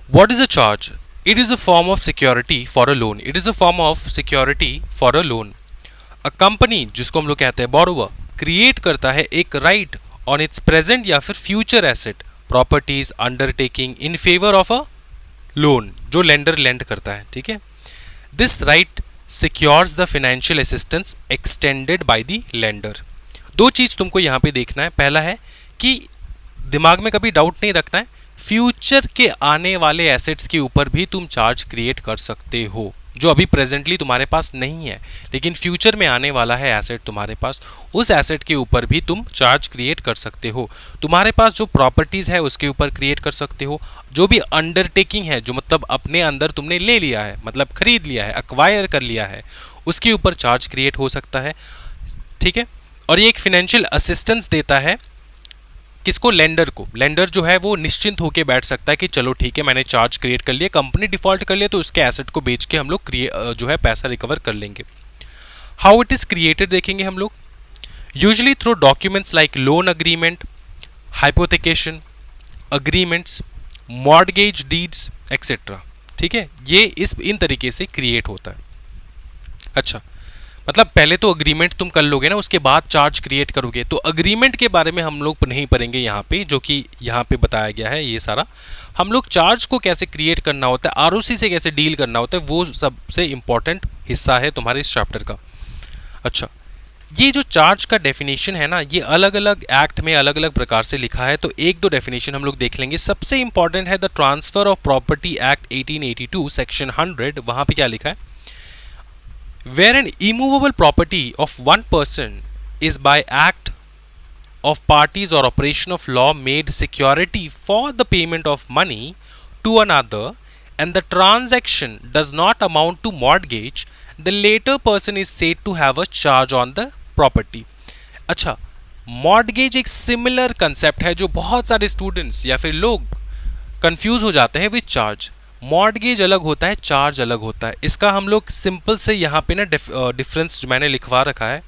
What is a charge? It is a form of security for a loan. It is a form of security for a loan. A company, जिसको हम लोग कहते हैं borrower, create करता है एक right on its present या फिर future asset, properties, undertaking in favor of a loan, जो lender lend करता है, ठीक है। This right secures the financial assistance extended by the lender. दो चीज तुमको यहाँ पे देखना है। पहला है कि दिमाग में कभी डाउट नहीं रखना है, फ्यूचर के आने वाले एसेट्स के ऊपर भी तुम चार्ज क्रिएट कर सकते हो, जो अभी प्रेजेंटली तुम्हारे पास नहीं है, लेकिन फ्यूचर में आने वाला है एसेट तुम्हारे पास, उस एसेट के ऊपर भी तुम चार्ज क्रिएट कर सकते हो। तुम्हारे पास जो प्रॉपर्टीज़ है उसके ऊपर क्रिएट कर सकते हो, जो भी अंडरटेकिंग है, जो मतलब अपने अंदर तुमने ले लिया है, मतलब खरीद लिया है, अक्वायर कर लिया है, उसके ऊपर चार्ज क्रिएट हो सकता है, ठीक है। और ये एक फिनेंशियल असिस्टेंस देता है किसको? लेंडर को। लेंडर जो है वो निश्चिंत होकर बैठ सकता है कि चलो ठीक है, मैंने चार्ज क्रिएट कर लिया, कंपनी डिफॉल्ट कर लिया तो उसके एसेट को बेच के हम लोग जो है पैसा रिकवर कर लेंगे। हाउ इट इज क्रिएटेड देखेंगे हम लोग। Usually through documents like loan agreement, hypothecation agreements, mortgage deeds etcetera, ठीक है। ये इन तरीके से क्रिएट होता है। अच्छा, मतलब पहले तो अग्रीमेंट तुम कर लोगे ना, उसके बाद चार्ज क्रिएट करोगे। तो अग्रीमेंट के बारे में हम लोग नहीं पढ़ेंगे यहाँ पे, जो कि यहाँ पे बताया गया है ये सारा। हम लोग चार्ज को कैसे क्रिएट करना होता है, आरओसी से कैसे डील करना होता है, वो सबसे इंपॉर्टेंट हिस्सा है तुम्हारे इस चैप्टर का। अच्छा, ये जो चार्ज का डेफिनेशन है ना, ये अलग अलग एक्ट में अलग अलग प्रकार से लिखा है, तो एक दो डेफिनेशन हम लोग देख लेंगे। सबसे इंपॉर्टेंट है the transfer of property act 1882 section 100। वहाँ पे क्या लिखा है? Where an immovable property of one person is by act of parties or operation of law made security for the payment of money to another and the transaction does not amount to mortgage, the later person is said to have a charge on the property. अच्छा, mortgage एक similar concept है जो बहुत सारे students या फिर लोग confuse हो जाते हैं with charge। मॉर्गेज अलग होता है, चार्ज अलग होता है। इसका हम लोग सिंपल से यहाँ पे ना डिफरेंस जो मैंने लिखवा रखा है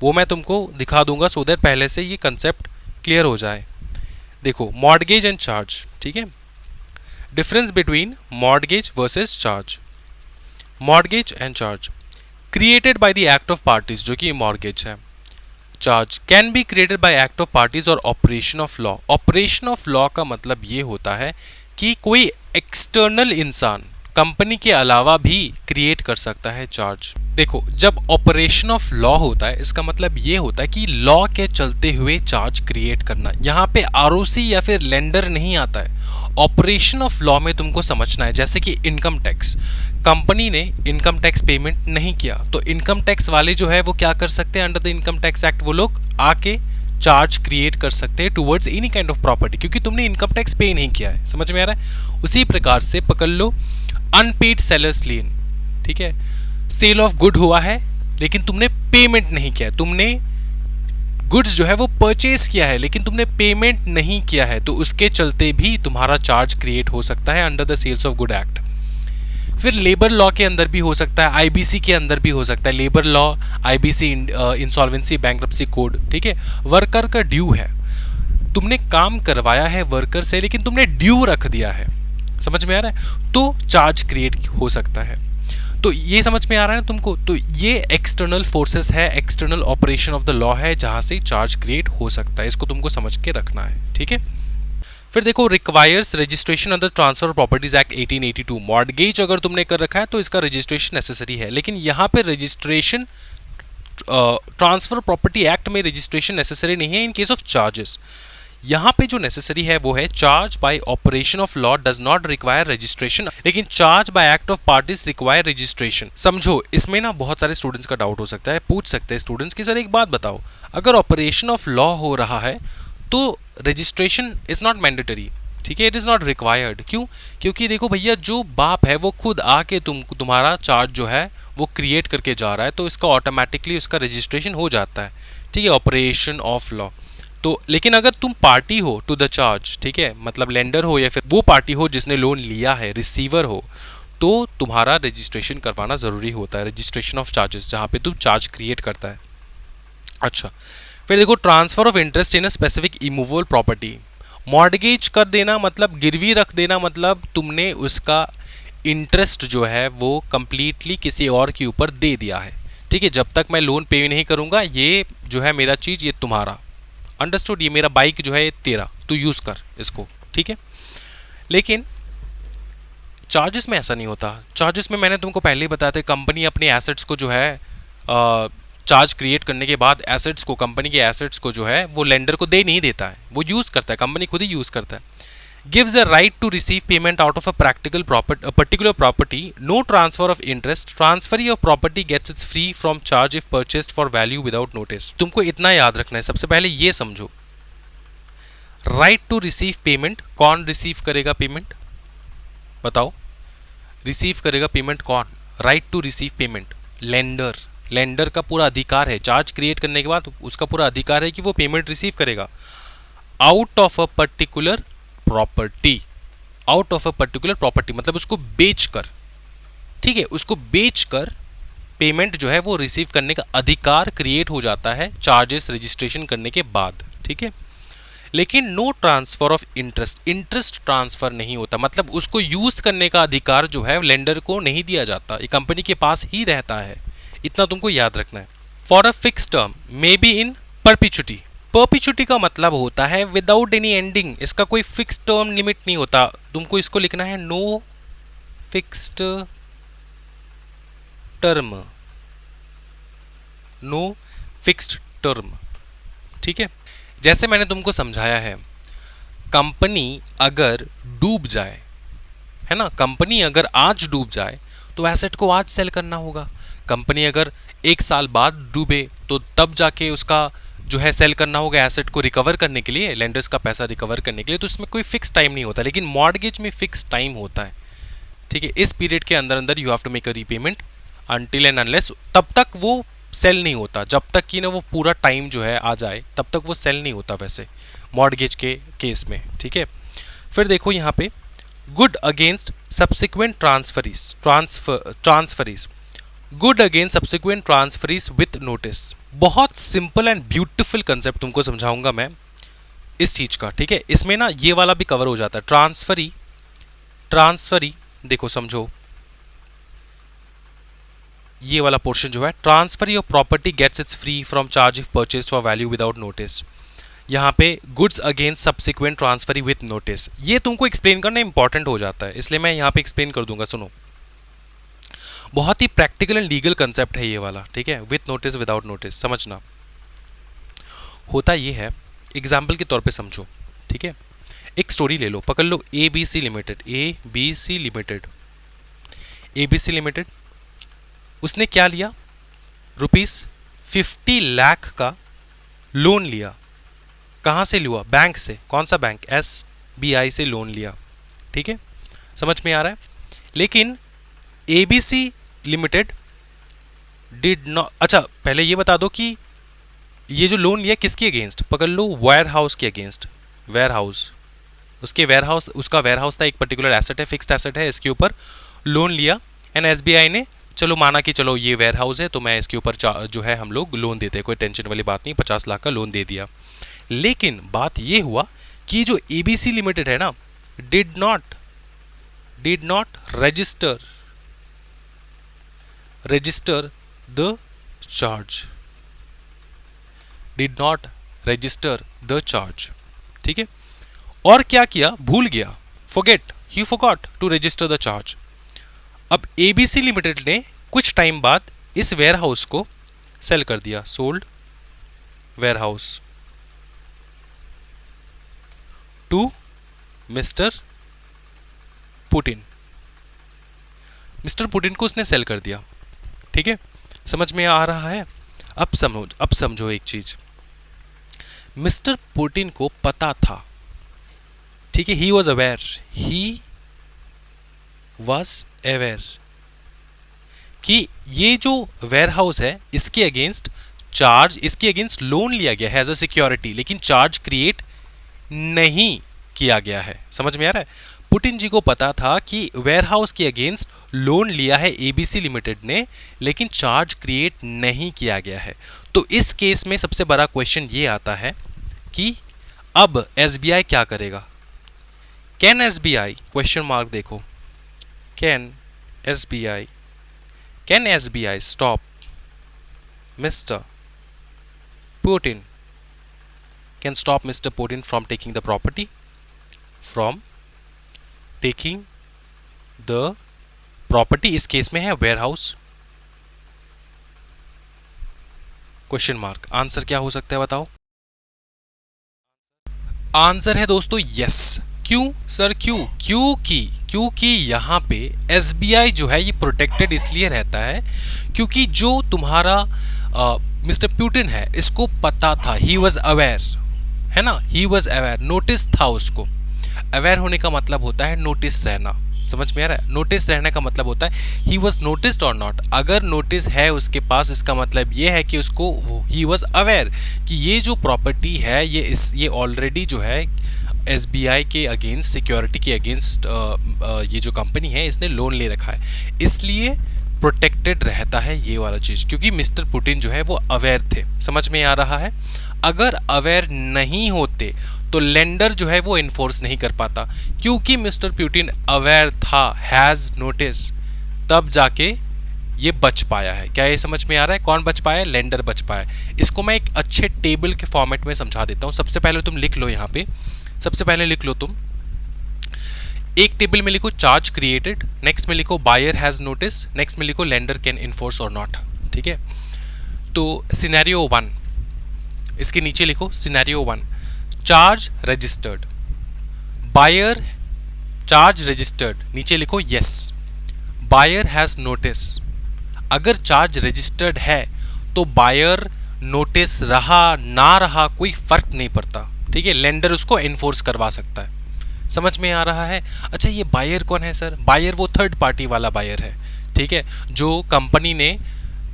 वो मैं तुमको दिखा दूंगा, सो दैट पहले से ये कंसेप्ट क्लियर हो जाए। देखो, मॉर्गेज एंड चार्ज, ठीक है। Difference between mortgage versus charge. Mortgage and charge created by the act of parties, जो कि मॉर्गेज है। Charge can be created by act of parties और operation of law. Operation of law का मतलब ये होता है कि कोई एक्सटर्नल इंसान कंपनी के अलावा भी क्रिएट कर सकता है चार्ज। देखो, जब ऑपरेशन ऑफ लॉ होता है इसका मतलब ये होता है कि लॉ के चलते हुए चार्ज क्रिएट करना। यहाँ पे आरओसी या फिर लेंडर नहीं आता है। ऑपरेशन ऑफ लॉ में तुमको समझना है, जैसे कि इनकम टैक्स, कंपनी ने इनकम टैक्स पेमेंट नहीं किया तो इनकम टैक्स वाले जो है वो क्या कर सकते हैं, under the income tax act वो लोग आके चार्ज क्रिएट कर सकते हैं towards any kind of property, क्योंकि तुमने इनकम टैक्स पे नहीं किया है। समझ में आ रहा है? उसी प्रकार से पकड़ लो अनपेड सेलर्स लियन, ठीक है। सेल ऑफ गुड हुआ है लेकिन तुमने पेमेंट नहीं किया, तुमने गुड्स जो है वो परचेज किया है लेकिन तुमने पेमेंट नहीं किया है, तो उसके चलते भी तुम्हारा चार्ज क्रिएट हो सकता है under the sales of good act. फिर लेबर लॉ के अंदर भी हो सकता है, आईबीसी के अंदर भी हो सकता है। Labour law, IBC, insolvency, bankruptcy code, ठीक है। वर्कर का ड्यू है, तुमने काम करवाया है वर्कर से लेकिन तुमने ड्यू रख दिया है, समझ में आ रहा है, तो चार्ज क्रिएट हो सकता है। तो ये समझ में आ रहा है ना तुमको? तो ये एक्सटर्नल फोर्सेस है, external operation of the law है जहां से चार्ज क्रिएट हो सकता है। इसको तुमको समझ के रखना है, ठीक है। फिर देखो, requires registration under transfer properties act 1882। Mortgage अगर तुमने कर रखा है तो इसका रजिस्ट्रेशन नेसेसरी है, लेकिन यहाँ पे रजिस्ट्रेशन ट्रांसफर प्रॉपर्टी एक्ट में रजिस्ट्रेशन नेसेसरी नहीं है इन केस ऑफ चार्जेस। यहाँ पे जो नेसेसरी है वो है charge by operation of law does not require registration, लेकिन charge by act of parties require registration. समझो, इसमें ना बहुत सारे स्टूडेंट्स का डाउट हो सकता है, पूछ सकते हैं स्टूडेंट्स कि सर एक बात बताओ, अगर ऑपरेशन ऑफ लॉ हो रहा है तो रजिस्ट्रेशन इज नॉट मैंडेटरी, ठीक है, इट इज़ नॉट रिक्वायर्ड। क्यों? क्योंकि देखो भैया, जो बाप है वो खुद आके तुम्हारा चार्ज जो है वो क्रिएट करके जा रहा है, तो इसका ऑटोमेटिकली उसका रजिस्ट्रेशन हो जाता है, ठीक है, ऑपरेशन ऑफ लॉ। तो लेकिन अगर तुम पार्टी हो टू द चार्ज, ठीक है, मतलब लेंडर हो या फिर वो पार्टी हो जिसने लोन लिया है, रिसीवर हो, तो तुम्हारा रजिस्ट्रेशन करवाना ज़रूरी होता है, रजिस्ट्रेशन ऑफ चार्जेस, जहाँ पे तुम चार्ज क्रिएट करता है। अच्छा, फिर देखो, transfer of interest in a specific immovable property. Mortgage कर देना मतलब गिरवी रख देना, मतलब तुमने उसका इंटरेस्ट जो है वो कंप्लीटली किसी और के ऊपर दे दिया है, ठीक है, जब तक मैं लोन पे नहीं करूँगा ये जो है मेरा चीज़ ये तुम्हारा, अंडरस्टूड, ये मेरा बाइक जो है ये तेरा, तू यूज़ कर इसको, ठीक है। लेकिन चार्जेस में ऐसा नहीं होता। चार्जेस में मैंने तुमको पहले ही बताया था, कंपनी अपने एसेट्स को जो है चार्ज क्रिएट करने के बाद एसेट्स को, कंपनी के एसेट्स को जो है वो लेंडर को दे नहीं देता है, वो यूज़ करता है, कंपनी खुद ही यूज़ करता है। Gives a right to receive payment out of a particular property, no transfer of interest, transferee of property gets its free from charge if purchased for value without notice. तुमको इतना याद रखना है, सबसे पहले ये समझो, राइट टू रिसीव पेमेंट, कौन रिसीव करेगा पेमेंट बताओ? रिसीव करेगा पेमेंट कौन? Right to receive payment lender. Lender का पूरा अधिकार है, चार्ज क्रिएट करने के बाद उसका पूरा अधिकार है कि वो पेमेंट रिसीव करेगा out of a particular property. Out of a particular property मतलब उसको बेचकर, ठीक है, उसको बेचकर पेमेंट जो है वो रिसीव करने का अधिकार क्रिएट हो जाता है चार्जेस रजिस्ट्रेशन करने के बाद, ठीक है। लेकिन no transfer of interest, interest transfer नहीं होता, मतलब उसको यूज करने का अधिकार जो है लेंडर को नहीं दिया जाता, ये कंपनी के पास ही रहता है, इतना तुमको याद रखना है। For a fix term may be in perpetuity. Perpetuity का मतलब होता है विदाउट एनी एंडिंग, इसका कोई फिक्स टर्म लिमिट नहीं होता, तुमको इसको लिखना है no fixed term, no fixed term, ठीक है। जैसे मैंने तुमको समझाया है, कंपनी अगर डूब जाए, है ना, कंपनी अगर आज डूब जाए तो एसेट को आज सेल करना होगा। कंपनी अगर एक साल बाद डूबे तो तब जाके उसका जो है सेल करना होगा एसेट को रिकवर करने के लिए, लेंडर्स का पैसा रिकवर करने के लिए, तो इसमें कोई फिक्स टाइम नहीं होता। लेकिन मॉर्गेज में फिक्स टाइम होता है, ठीक है, इस पीरियड के अंदर अंदर you have to make a repayment until and unless, तब तक वो सेल नहीं होता, जब तक कि ना वो पूरा टाइम जो है आ जाए तब तक वो सेल नहीं होता वैसे मॉर्गेज के केस में, ठीक है। फिर देखो यहाँ पे good against subsequent transferees, good against subsequent transferees with notice. बहुत सिंपल एंड ब्यूटिफुल कंसेप्ट तुमको समझाऊंगा मैं इस चीज का, ठीक है। इसमें ना ये वाला भी कवर हो जाता है, ट्रांसफरी देखो समझो, ये वाला पोर्शन जो है, transfer of property gets its free from charge if purchased for value without notice. यहाँ पे goods against subsequent transferee with notice, ये तुमको एक्सप्लेन करना इंपॉर्टेंट हो जाता है, इसलिए मैं यहाँ पे एक्सप्लेन कर दूंगा। सुनो, बहुत ही प्रैक्टिकल एंड लीगल कंसेप्ट है ये वाला, ठीक है, विथ नोटिस विदाउट नोटिस, समझना। होता ये है, एग्जाम्पल के तौर पे समझो, ठीक है, एक स्टोरी ले लो, पकड़ लो ABC लिमिटेड, उसने क्या लिया, ₹50 लाख का लोन लिया। कहाँ से लिया? बैंक से। कौन सा बैंक? SBI से लोन लिया, ठीक है, समझ में आ रहा है। लेकिन ABC लिमिटेड डिड नॉट, अच्छा पहले ये बता दो कि ये जो लोन लिया किसके अगेंस्ट, पकड़ लो वेयर हाउस के अगेंस्ट। वेयर हाउस, उसका वेयर हाउस था, एक पर्टिकुलर एसेट है, फिक्स्ड एसेट है, इसके ऊपर लोन लिया एंड SBI ने चलो माना कि चलो ये वेयर हाउस है तो मैं इसके ऊपर जो है हम लोग लोन देते हैं, कोई टेंशन वाली बात नहीं, 50 लाख का लोन दे दिया। लेकिन बात ये हुआ कि जो ABC लिमिटेड है ना, did not register the charge, ठीक है, और क्या किया, भूल गया, ही forgot to register the charge. अब ABC लिमिटेड ने कुछ टाइम बाद इस वेयर हाउस को सेल कर दिया, sold warehouse, to mister Putin. Mister Putin को उसने सेल कर दिया। ठीक है, समझ में आ रहा है? अब समझो एक चीज, मिस्टर पुतिन को पता था, ठीक है, ही वॉज अवेयर कि ये जो वेयरहाउस है इसके अगेंस्ट लोन लिया गया है एज अ सिक्योरिटी, लेकिन चार्ज क्रिएट नहीं किया गया है। समझ में आ रहा है? पुतिन जी को पता था कि वेयरहाउस के अगेंस्ट लोन लिया है एबीसी लिमिटेड ने, लेकिन चार्ज क्रिएट नहीं किया गया है। तो इस केस में सबसे बड़ा क्वेश्चन ये आता है कि अब एसबीआई क्या करेगा? कैन एसबीआई, क्वेश्चन मार्क देखो, can SBI stop mister Putin, can stop Mr. Putin from taking the property, इस केस में है वेयरहाउस। क्वेश्चन मार्क, आंसर क्या हो सकता है बताओ? आंसर है दोस्तों यस। क्यों सर, क्योंकि यहां पे एसबीआई जो है ये प्रोटेक्टेड इसलिए रहता है क्योंकि जो तुम्हारा मिस्टर पुतिन है इसको पता था, ही वॉज अवेयर, है ना, ही वॉज अवेयर, नोटिस था उसको। अवेयर होने का मतलब होता है नोटिस रहना। समझ में आ रहा है? नोटिस रहने का मतलब होता है ही वॉज नोटिस्ड और नॉट। अगर नोटिस है उसके पास, इसका मतलब ये है कि उसको ही वॉज अवेयर कि ये जो प्रॉपर्टी है ये ऑलरेडी जो है एसबीआई के अगेंस्ट, सिक्योरिटी के अगेंस्ट ये जो कंपनी है इसने लोन ले रखा है, इसलिए प्रोटेक्टेड रहता है ये वाला चीज, क्योंकि मिस्टर पुतिन जो है वो अवेयर थे। समझ में आ रहा है? अगर अवेयर नहीं होते तो लेंडर जो है वो इन्फोर्स नहीं कर पाता, क्योंकि मिस्टर पुतिन अवेयर था, हैज नोटिस, तब जाके ये बच पाया है। क्या ये समझ में आ रहा है? कौन बच पाया? लेंडर बच पाया। इसको मैं एक अच्छे टेबल के फॉर्मेट में समझा देता हूं। सबसे पहले तुम लिख लो, यहाँ पे सबसे पहले लिख लो तुम एक टेबल में लिखो चार्ज क्रिएटेड, नेक्स्ट में लिखो बायर हैज नोटिस, नेक्स्ट में लिखो लेंडर कैन इन्फोर्स और नॉट। ठीक है, तो सिनेरियो 1 इसके नीचे लिखो, scenario 1 charge registered, buyer charge registered, नीचे लिखो यस, बायर हैज नोटिस। अगर चार्ज रजिस्टर्ड है तो बायर नोटिस रहा ना रहा कोई फर्क नहीं पड़ता। ठीक है, लेंडर उसको एनफोर्स करवा सकता है। समझ में आ रहा है? अच्छा, ये बायर कौन है सर? बायर वो थर्ड पार्टी वाला बायर है। ठीक है, जो कंपनी ने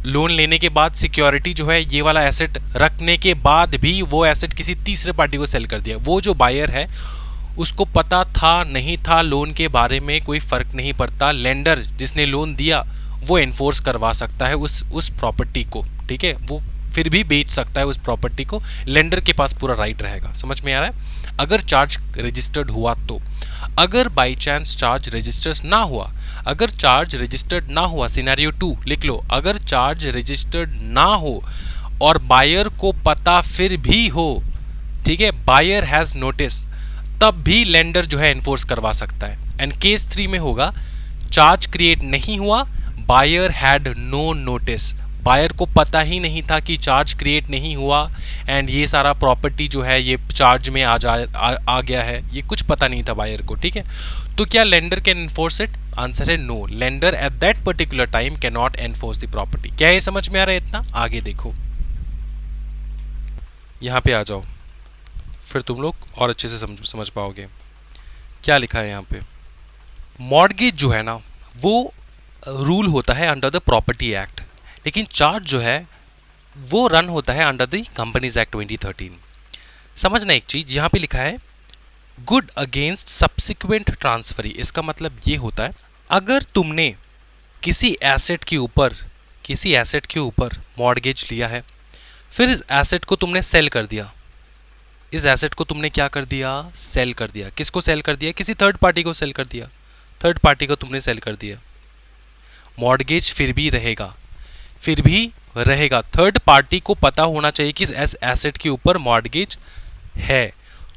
लोन लेने के बाद सिक्योरिटी जो है ये वाला एसेट रखने के बाद भी वो एसेट किसी तीसरे पार्टी को सेल कर दिया। वो जो बायर है उसको पता था नहीं था लोन के बारे में कोई फर्क नहीं पड़ता, लेंडर जिसने लोन दिया वो एनफोर्स करवा सकता है उस प्रॉपर्टी को। ठीक है, वो फिर भी बेच सकता है उस प्रॉपर्टी को, लेंडर के पास पूरा राइट रहेगा। समझ में आ रहा है? अगर चार्ज रजिस्टर्ड हुआ तो, अगर बाई चांस चार्ज रजिस्टर्ड ना हुआ, अगर चार्ज रजिस्टर्ड ना हुआ, सिनेरियो 2 लिख लो, अगर चार्ज रजिस्टर्ड ना हो और बायर को पता फिर भी हो, ठीक है, बायर हैज नोटिस, तब भी लेंडर जो है एनफोर्स करवा सकता है। एंड केस 3 में होगा चार्ज क्रिएट नहीं हुआ, buyer had no notice, buyer को पता ही नहीं था कि चार्ज क्रिएट नहीं हुआ एंड ये सारा प्रॉपर्टी जो है ये चार्ज में आ गया है, ये कुछ पता नहीं था बायर को। ठीक है, तो क्या lender can enforce it? Answer है no, lender at that particular time can not enforce the property. क्या ये समझ में आ रहा है इतना? आगे देखो, यहाँ पे आ जाओ, फिर तुम लोग और अच्छे से समझ पाओगे क्या लिखा है यहाँ पे। मॉर्गेज जो है ना वो रूल होता है अंडर द प्रॉपर्टी एक्ट, लेकिन चार्ज जो है वो रन होता है अंडर द कंपनीज एक्ट 2013। समझना एक चीज, यहाँ पे लिखा है गुड अगेंस्ट सब्सिक्वेंट ट्रांसफरी। इसका मतलब ये होता है अगर तुमने किसी एसेट के ऊपर मॉर्गेज लिया है, फिर इस एसेट को तुमने सेल कर दिया, इस एसेट को तुमने क्या कर दिया? सेल कर दिया। किसको सेल कर दिया? किसी थर्ड पार्टी को सेल कर दिया, थर्ड पार्टी को तुमने सेल कर दिया, मॉर्गेज फिर भी रहेगा। थर्ड पार्टी को पता होना चाहिए कि इस एसेट के ऊपर मॉर्गेज है।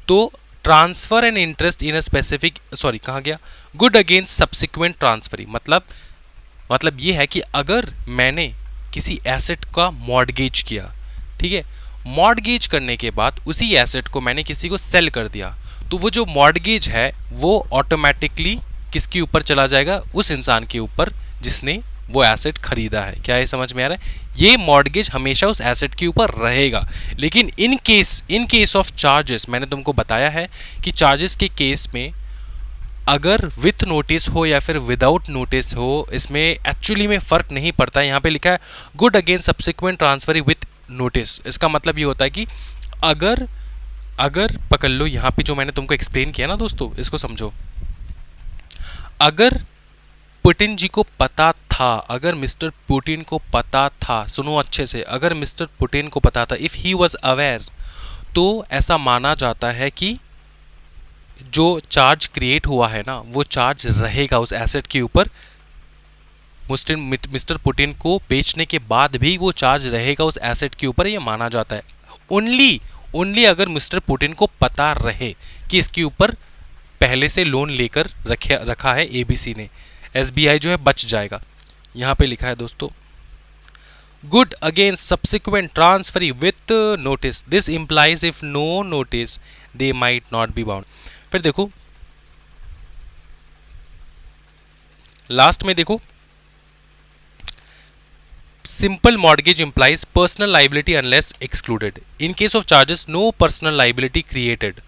तो transfer and interest in a specific, sorry कहाँ गया, गुड अगेंस्ट सब्सिक्वेंट ट्रांसफरी, मतलब ये है कि अगर मैंने किसी एसेट का मॉर्गेज किया, ठीक है, मॉर्गेज करने के बाद उसी एसेट को मैंने किसी को सेल कर दिया, तो वो जो मॉर्गेज है वो ऑटोमेटिकली किसके ऊपर चला जाएगा, उस इंसान के ऊपर जिसने वो एसेट खरीदा है। क्या ये समझ में आ रहा है? ये मॉर्गेज हमेशा उस एसेट के ऊपर रहेगा। लेकिन इन केस ऑफ चार्जेस, मैंने तुमको बताया है कि चार्जेस के केस में अगर विथ नोटिस हो या फिर विदाउट नोटिस हो, इसमें एक्चुअली में फ़र्क नहीं पड़ता है। यहाँ पे लिखा है good again subsequent transfer with notice. इसका मतलब ये होता है कि अगर अगर पकड़ लो, यहाँ पे जो मैंने तुमको एक्सप्लेन किया ना दोस्तों, इसको समझो। अगर पुतिन जी को पता था, अगर मिस्टर पुतिन को पता था, सुनो अच्छे से, अगर मिस्टर पुतिन को पता था, इफ़ ही वॉज अवेयर, तो ऐसा माना जाता है कि जो चार्ज क्रिएट हुआ है ना, वो चार्ज रहेगा उस एसेट के ऊपर। मिस्टर पुतिन को बेचने के बाद भी वो चार्ज रहेगा उस एसेट के ऊपर, ये माना जाता है। ओनली अगर मिस्टर पुतिन को पता रहे कि इसके ऊपर पहले से लोन लेकर रखा है एबीसी ने, एसबीआई जो है बच जाएगा। यहाँ पे लिखा है दोस्तों, good again subsequent transfer with notice, this implies if no notice they might not be bound. फिर देखो लास्ट में, देखो simple mortgage implies personal liability unless excluded. In case of charges, no personal liability created.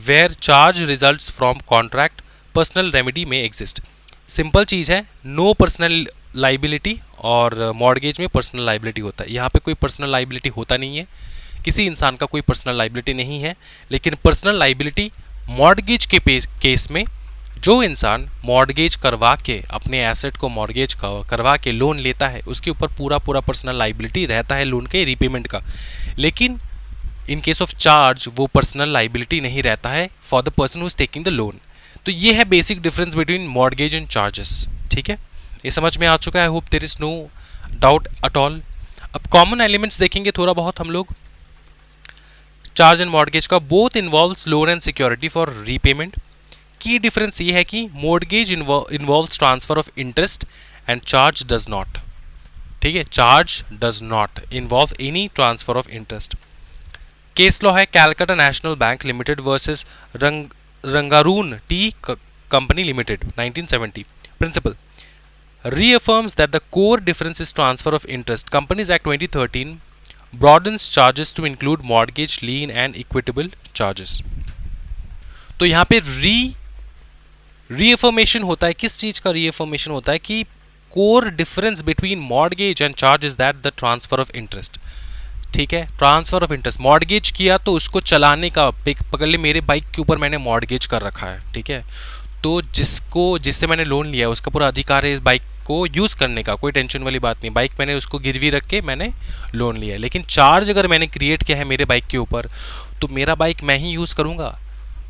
Where charge results from contract, personal remedy may exist. Simple चीज़ है, नो पर्सनल लाइबिलिटी, और मॉर्गेज में पर्सनल लाइबिलिटी होता है। यहाँ पे कोई पर्सनल लाइबिलिटी होता नहीं है, किसी इंसान का कोई पर्सनल लाइबिलिटी नहीं है। लेकिन पर्सनल लाइबिलिटी मॉर्गेज के केस में, जो इंसान मॉर्गेज करवा के अपने एसेट को मॉर्गेज करवा के लोन लेता है, उसके ऊपर पूरा पर्सनल लाइबिलिटी रहता है लोन के रीपेमेंट का। लेकिन इन केस ऑफ चार्ज वो पर्सनल लाइबिलिटी नहीं रहता है for the person who is taking the loan. तो ये है basic difference between mortgage and charges. ठीक है, ये समझ में आ चुका है। I hope there is no doubt at all. अब कॉमन एलिमेंट्स देखेंगे थोड़ा बहुत हम लोग चार्ज एंड मॉर्गेज का। Both involves loan and security for repayment. की डिफरेंस ये है कि mortgage involves transfer of interest and charge does not. ठीक है, charge does not involve any transfer of interest. Case law है Calcutta national bank limited versus Rangaroon tea company limited 1970। Principle reaffirms that the core difference is transfer of interest. Companies Act 2013 broadens charges to include mortgage, lien and equitable charges. तो यहाँ पे रीअफर्मेशन होता है। किस चीज का रीअफर्मेशन होता है कि core difference between mortgage and charge is that the transfer of interest. ठीक है, ट्रांसफर ऑफ इंटरेस्ट, मॉर्गेज किया तो उसको चलाने का, पकड़ ले मेरे बाइक के ऊपर मैंने मॉर्गेज कर रखा है। ठीक है, तो जिससे मैंने लोन लिया है उसका पूरा अधिकार है इस बाइक को यूज़ करने का, कोई टेंशन वाली बात नहीं। बाइक मैंने उसको गिरवी रख के मैंने लोन लिया है। लेकिन चार्ज अगर मैंने क्रिएट किया है मेरे बाइक के ऊपर, तो मेरा बाइक मैं ही यूज़ करूँगा,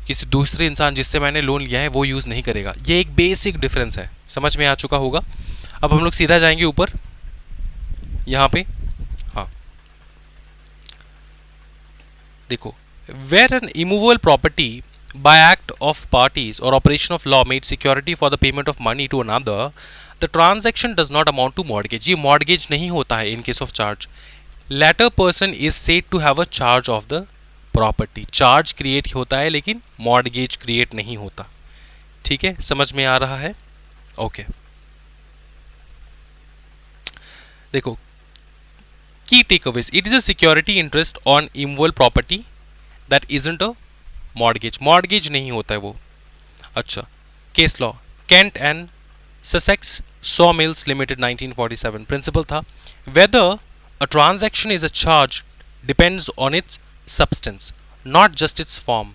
किसी दूसरे इंसान जिससे मैंने लोन लिया है वो यूज़ नहीं करेगा। ये एक बेसिक डिफरेंस है, समझ में आ चुका होगा। अब हम लोग सीधा जाएंगे ऊपर यहाँ पे। हाँ देखो, where an immovable property by act of parties or operation of law made security for the payment of money to another, the transaction does not amount to mortgage. ये mortgage नहीं होता है in case of charge. Latter person is said to have a charge of the property. charge create होता है लेकिन mortgage create नहीं होता। ठीक है, समझ में आ रहा है? ओके देखो, key takeaways. It is a security interest on immovable property that isn't a mortgage नहीं होता है वो। अच्छा, case law Kent and Sussex saw mills limited 1947। Principle था whether a transaction is a charge depends on its substance not just its form.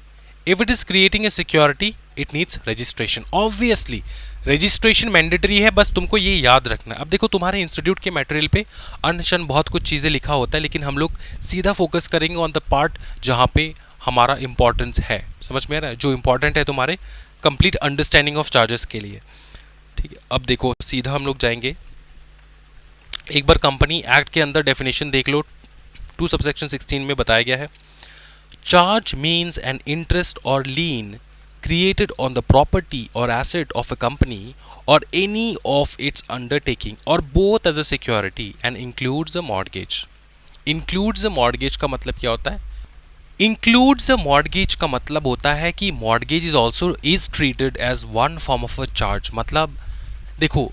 If it is creating a security it needs registration. Obviously registration mandatory है, बस तुमको ये याद रखना है। अब देखो, तुम्हारे इंस्टीट्यूट के मटेरियल पे अनशन बहुत कुछ चीज़ें लिखा होता है, लेकिन हम लोग सीधा फोकस करेंगे ऑन द पार्ट जहाँ पे हमारा इंपॉर्टेंस है। समझ में आ रहा है? जो इंपॉर्टेंट है तुम्हारे कंप्लीट अंडरस्टैंडिंग ऑफ चार्जेस के लिए। ठीक है, अब देखो सीधा हम लोग जाएंगे, एक बार कंपनी एक्ट के अंदर डेफिनेशन देख लो। 2 सबसेक्शन 16 में बताया गया है, चार्ज मीन्स एन इंटरेस्ट और लीन created on the property or asset of a company or any of its undertaking or both as a security and includes a mortgage. includes a mortgage का मतलब क्या होता है? इंक्लूड्स अ मॉर्गेज का मतलब होता है कि mortgage is also is treated as one form of a charge. मतलब देखो,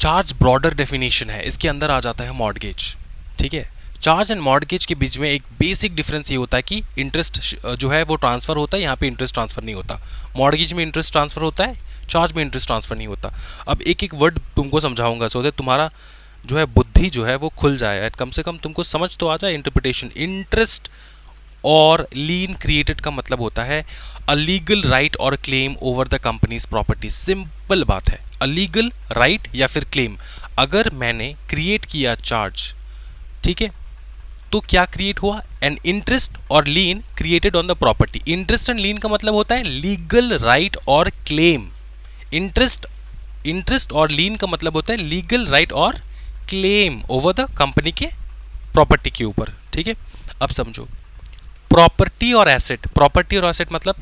चार्ज ब्रॉडर डेफिनेशन है, इसके अंदर आ जाता है मॉर्गेज। ठीक है, चार्ज एंड मॉर्गेज के बीच में एक बेसिक डिफरेंस ये होता है कि इंटरेस्ट जो है वो ट्रांसफर होता है, यहाँ पे इंटरेस्ट ट्रांसफर नहीं होता। मॉर्गेज में इंटरेस्ट ट्रांसफर होता है, चार्ज में इंटरेस्ट ट्रांसफर नहीं होता। अब एक एक वर्ड तुमको समझाऊंगा सो दैट तुम्हारा जो है बुद्धि जो है वो खुल जाए, कम से कम तुमको समझ तो आ जाए इंटरप्रिटेशन। इंटरेस्ट और लीन क्रिएटेड का मतलब होता है अ लीगल राइट और claim over the companies property. Simple बात है, अ लीगल राइट या फिर क्लेम। अगर मैंने क्रिएट किया चार्ज, ठीक है, तो क्या क्रिएट हुआ? एन इंटरेस्ट और lien created on the property. Interest and lien का मतलब होता है लीगल राइट और क्लेम। इंटरेस्ट और लीन का मतलब होता है लीगल राइट और क्लेम ओवर द कंपनी के प्रॉपर्टी के ऊपर। ठीक है, अब समझो प्रॉपर्टी और एसेट। प्रॉपर्टी और एसेट मतलब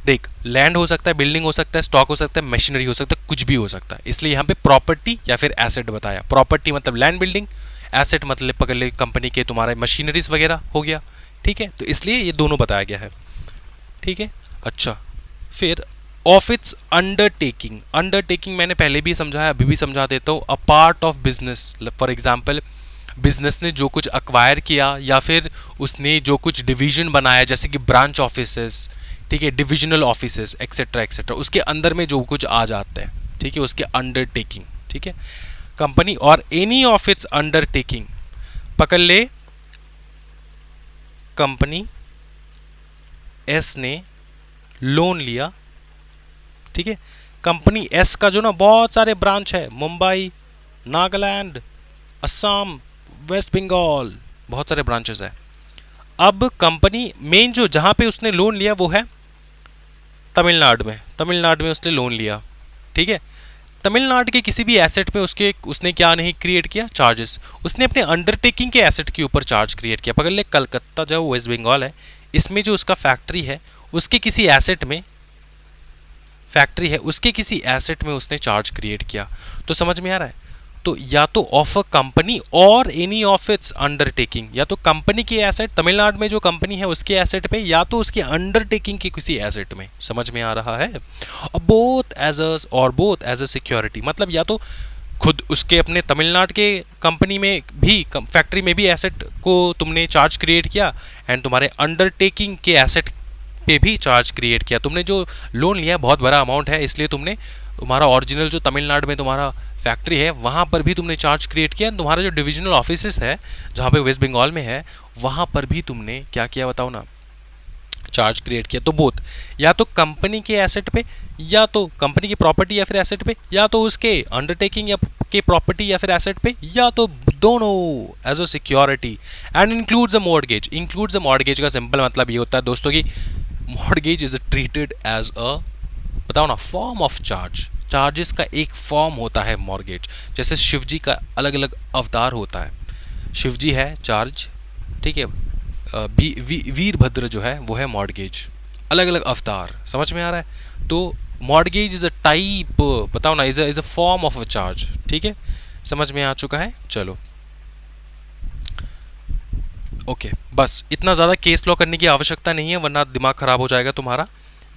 देख, लैंड हो सकता है, बिल्डिंग हो सकता है, स्टॉक हो सकता है, मशीनरी हो सकता है, कुछ भी हो सकता है। इसलिए यहाँ पे प्रॉपर्टी या फिर एसेट बताया। प्रॉपर्टी मतलब लैंड बिल्डिंग, एसेट मतलब पकड़ ले कंपनी के तुम्हारे मशीनरीज वगैरह हो गया। ठीक है, तो इसलिए ये दोनों बताया गया है। ठीक है, अच्छा, फिर ऑफ इट्स अंडरटेकिंग। अंडरटेकिंग मैंने पहले भी समझाया, अभी भी समझा देता हूँ। A part of business, for example business ने जो कुछ अक्वायर किया या फिर उसने जो कुछ डिवीजन बनाया, जैसे कि ब्रांच ऑफिसेस, ठीक है, डिविजनल ऑफिसेस एक्सेट्रा एक्सेट्रा, उसके अंदर में जो कुछ आ जाते हैं, ठीक है, उसके अंडरटेकिंग। ठीक है, कंपनी और एनी ऑफ इट्स अंडरटेकिंग। पकड़ ले कंपनी एस ने लोन लिया। ठीक है, कंपनी एस का जो ना बहुत सारे ब्रांच है, मुंबई, नागालैंड, असम, वेस्ट बंगाल, बहुत सारे ब्रांचेस है। अब कंपनी मेन जो जहां पे उसने लोन लिया वो है तमिलनाडु में। तमिलनाडु में उसने लोन लिया। ठीक है, तमिलनाडु के किसी भी एसेट पे उसने क्या नहीं क्रिएट किया? चार्जेस। उसने अपने अंडरटेकिंग के एसेट के ऊपर चार्ज क्रिएट किया। पकड़ ले कलकत्ता जो वेस्ट बंगाल है, इसमें जो उसका फैक्ट्री है, उसके किसी एसेट में उसने चार्ज क्रिएट किया। तो समझ में आ रहा है? तो या तो ऑफ अ कंपनी और एनी ऑफ इट्स अंडरटेकिंग, या तो कंपनी की एसेट, तमिलनाडु में जो कंपनी है उसके एसेट पे, या तो उसके अंडरटेकिंग के किसी एसेट में। समझ में आ रहा है? और बोथ एज अ सिक्योरिटी, मतलब या तो खुद उसके अपने तमिलनाडु के कंपनी में भी, फैक्ट्री में भी एसेट को तुमने चार्ज क्रिएट किया, एंड तुम्हारे अंडरटेकिंग के एसेट पे भी चार्ज क्रिएट किया। तुमने जो लोन लिया बहुत बड़ा अमाउंट है, इसलिए तुमने तुम्हारा ओरिजिनल जो तमिलनाडु में तुम्हारा फैक्ट्री है वहाँ पर भी तुमने चार्ज क्रिएट किया। तुम्हारा जो डिविजनल ऑफिसेस है जहाँ पे वेस्ट बंगाल में है, वहाँ पर भी तुमने क्या किया बताओ ना? चार्ज क्रिएट किया। तो बोथ, या तो कंपनी के एसेट पे, या तो कंपनी की प्रॉपर्टी या फिर एसेट पे, या तो उसके अंडरटेकिंग या के प्रॉपर्टी या फिर एसेट पे, या तो दोनों as a security. And includes a mortgage. Includes a mortgage का सिंपल मतलब ये होता है दोस्तों कि mortgage is treated as a, बताओ ना, फॉर्म ऑफ चार्ज। चार्जेस का एक फॉर्म होता है मॉर्गेज। जैसे शिव जी का अलग अलग अवतार होता है। शिव जी है चार्ज, ठीक है, वीरभद्र जो है वो है मॉर्गेज। अलग अलग अवतार, समझ में आ रहा है? तो मॉर्गेज इज अ टाइप, बताओ ना, is a form of a charge. ठीक है, समझ में आ चुका है? चलो ओके, बस इतना ज़्यादा केस लॉ करने की आवश्यकता नहीं है, वरना दिमाग खराब हो जाएगा तुम्हारा।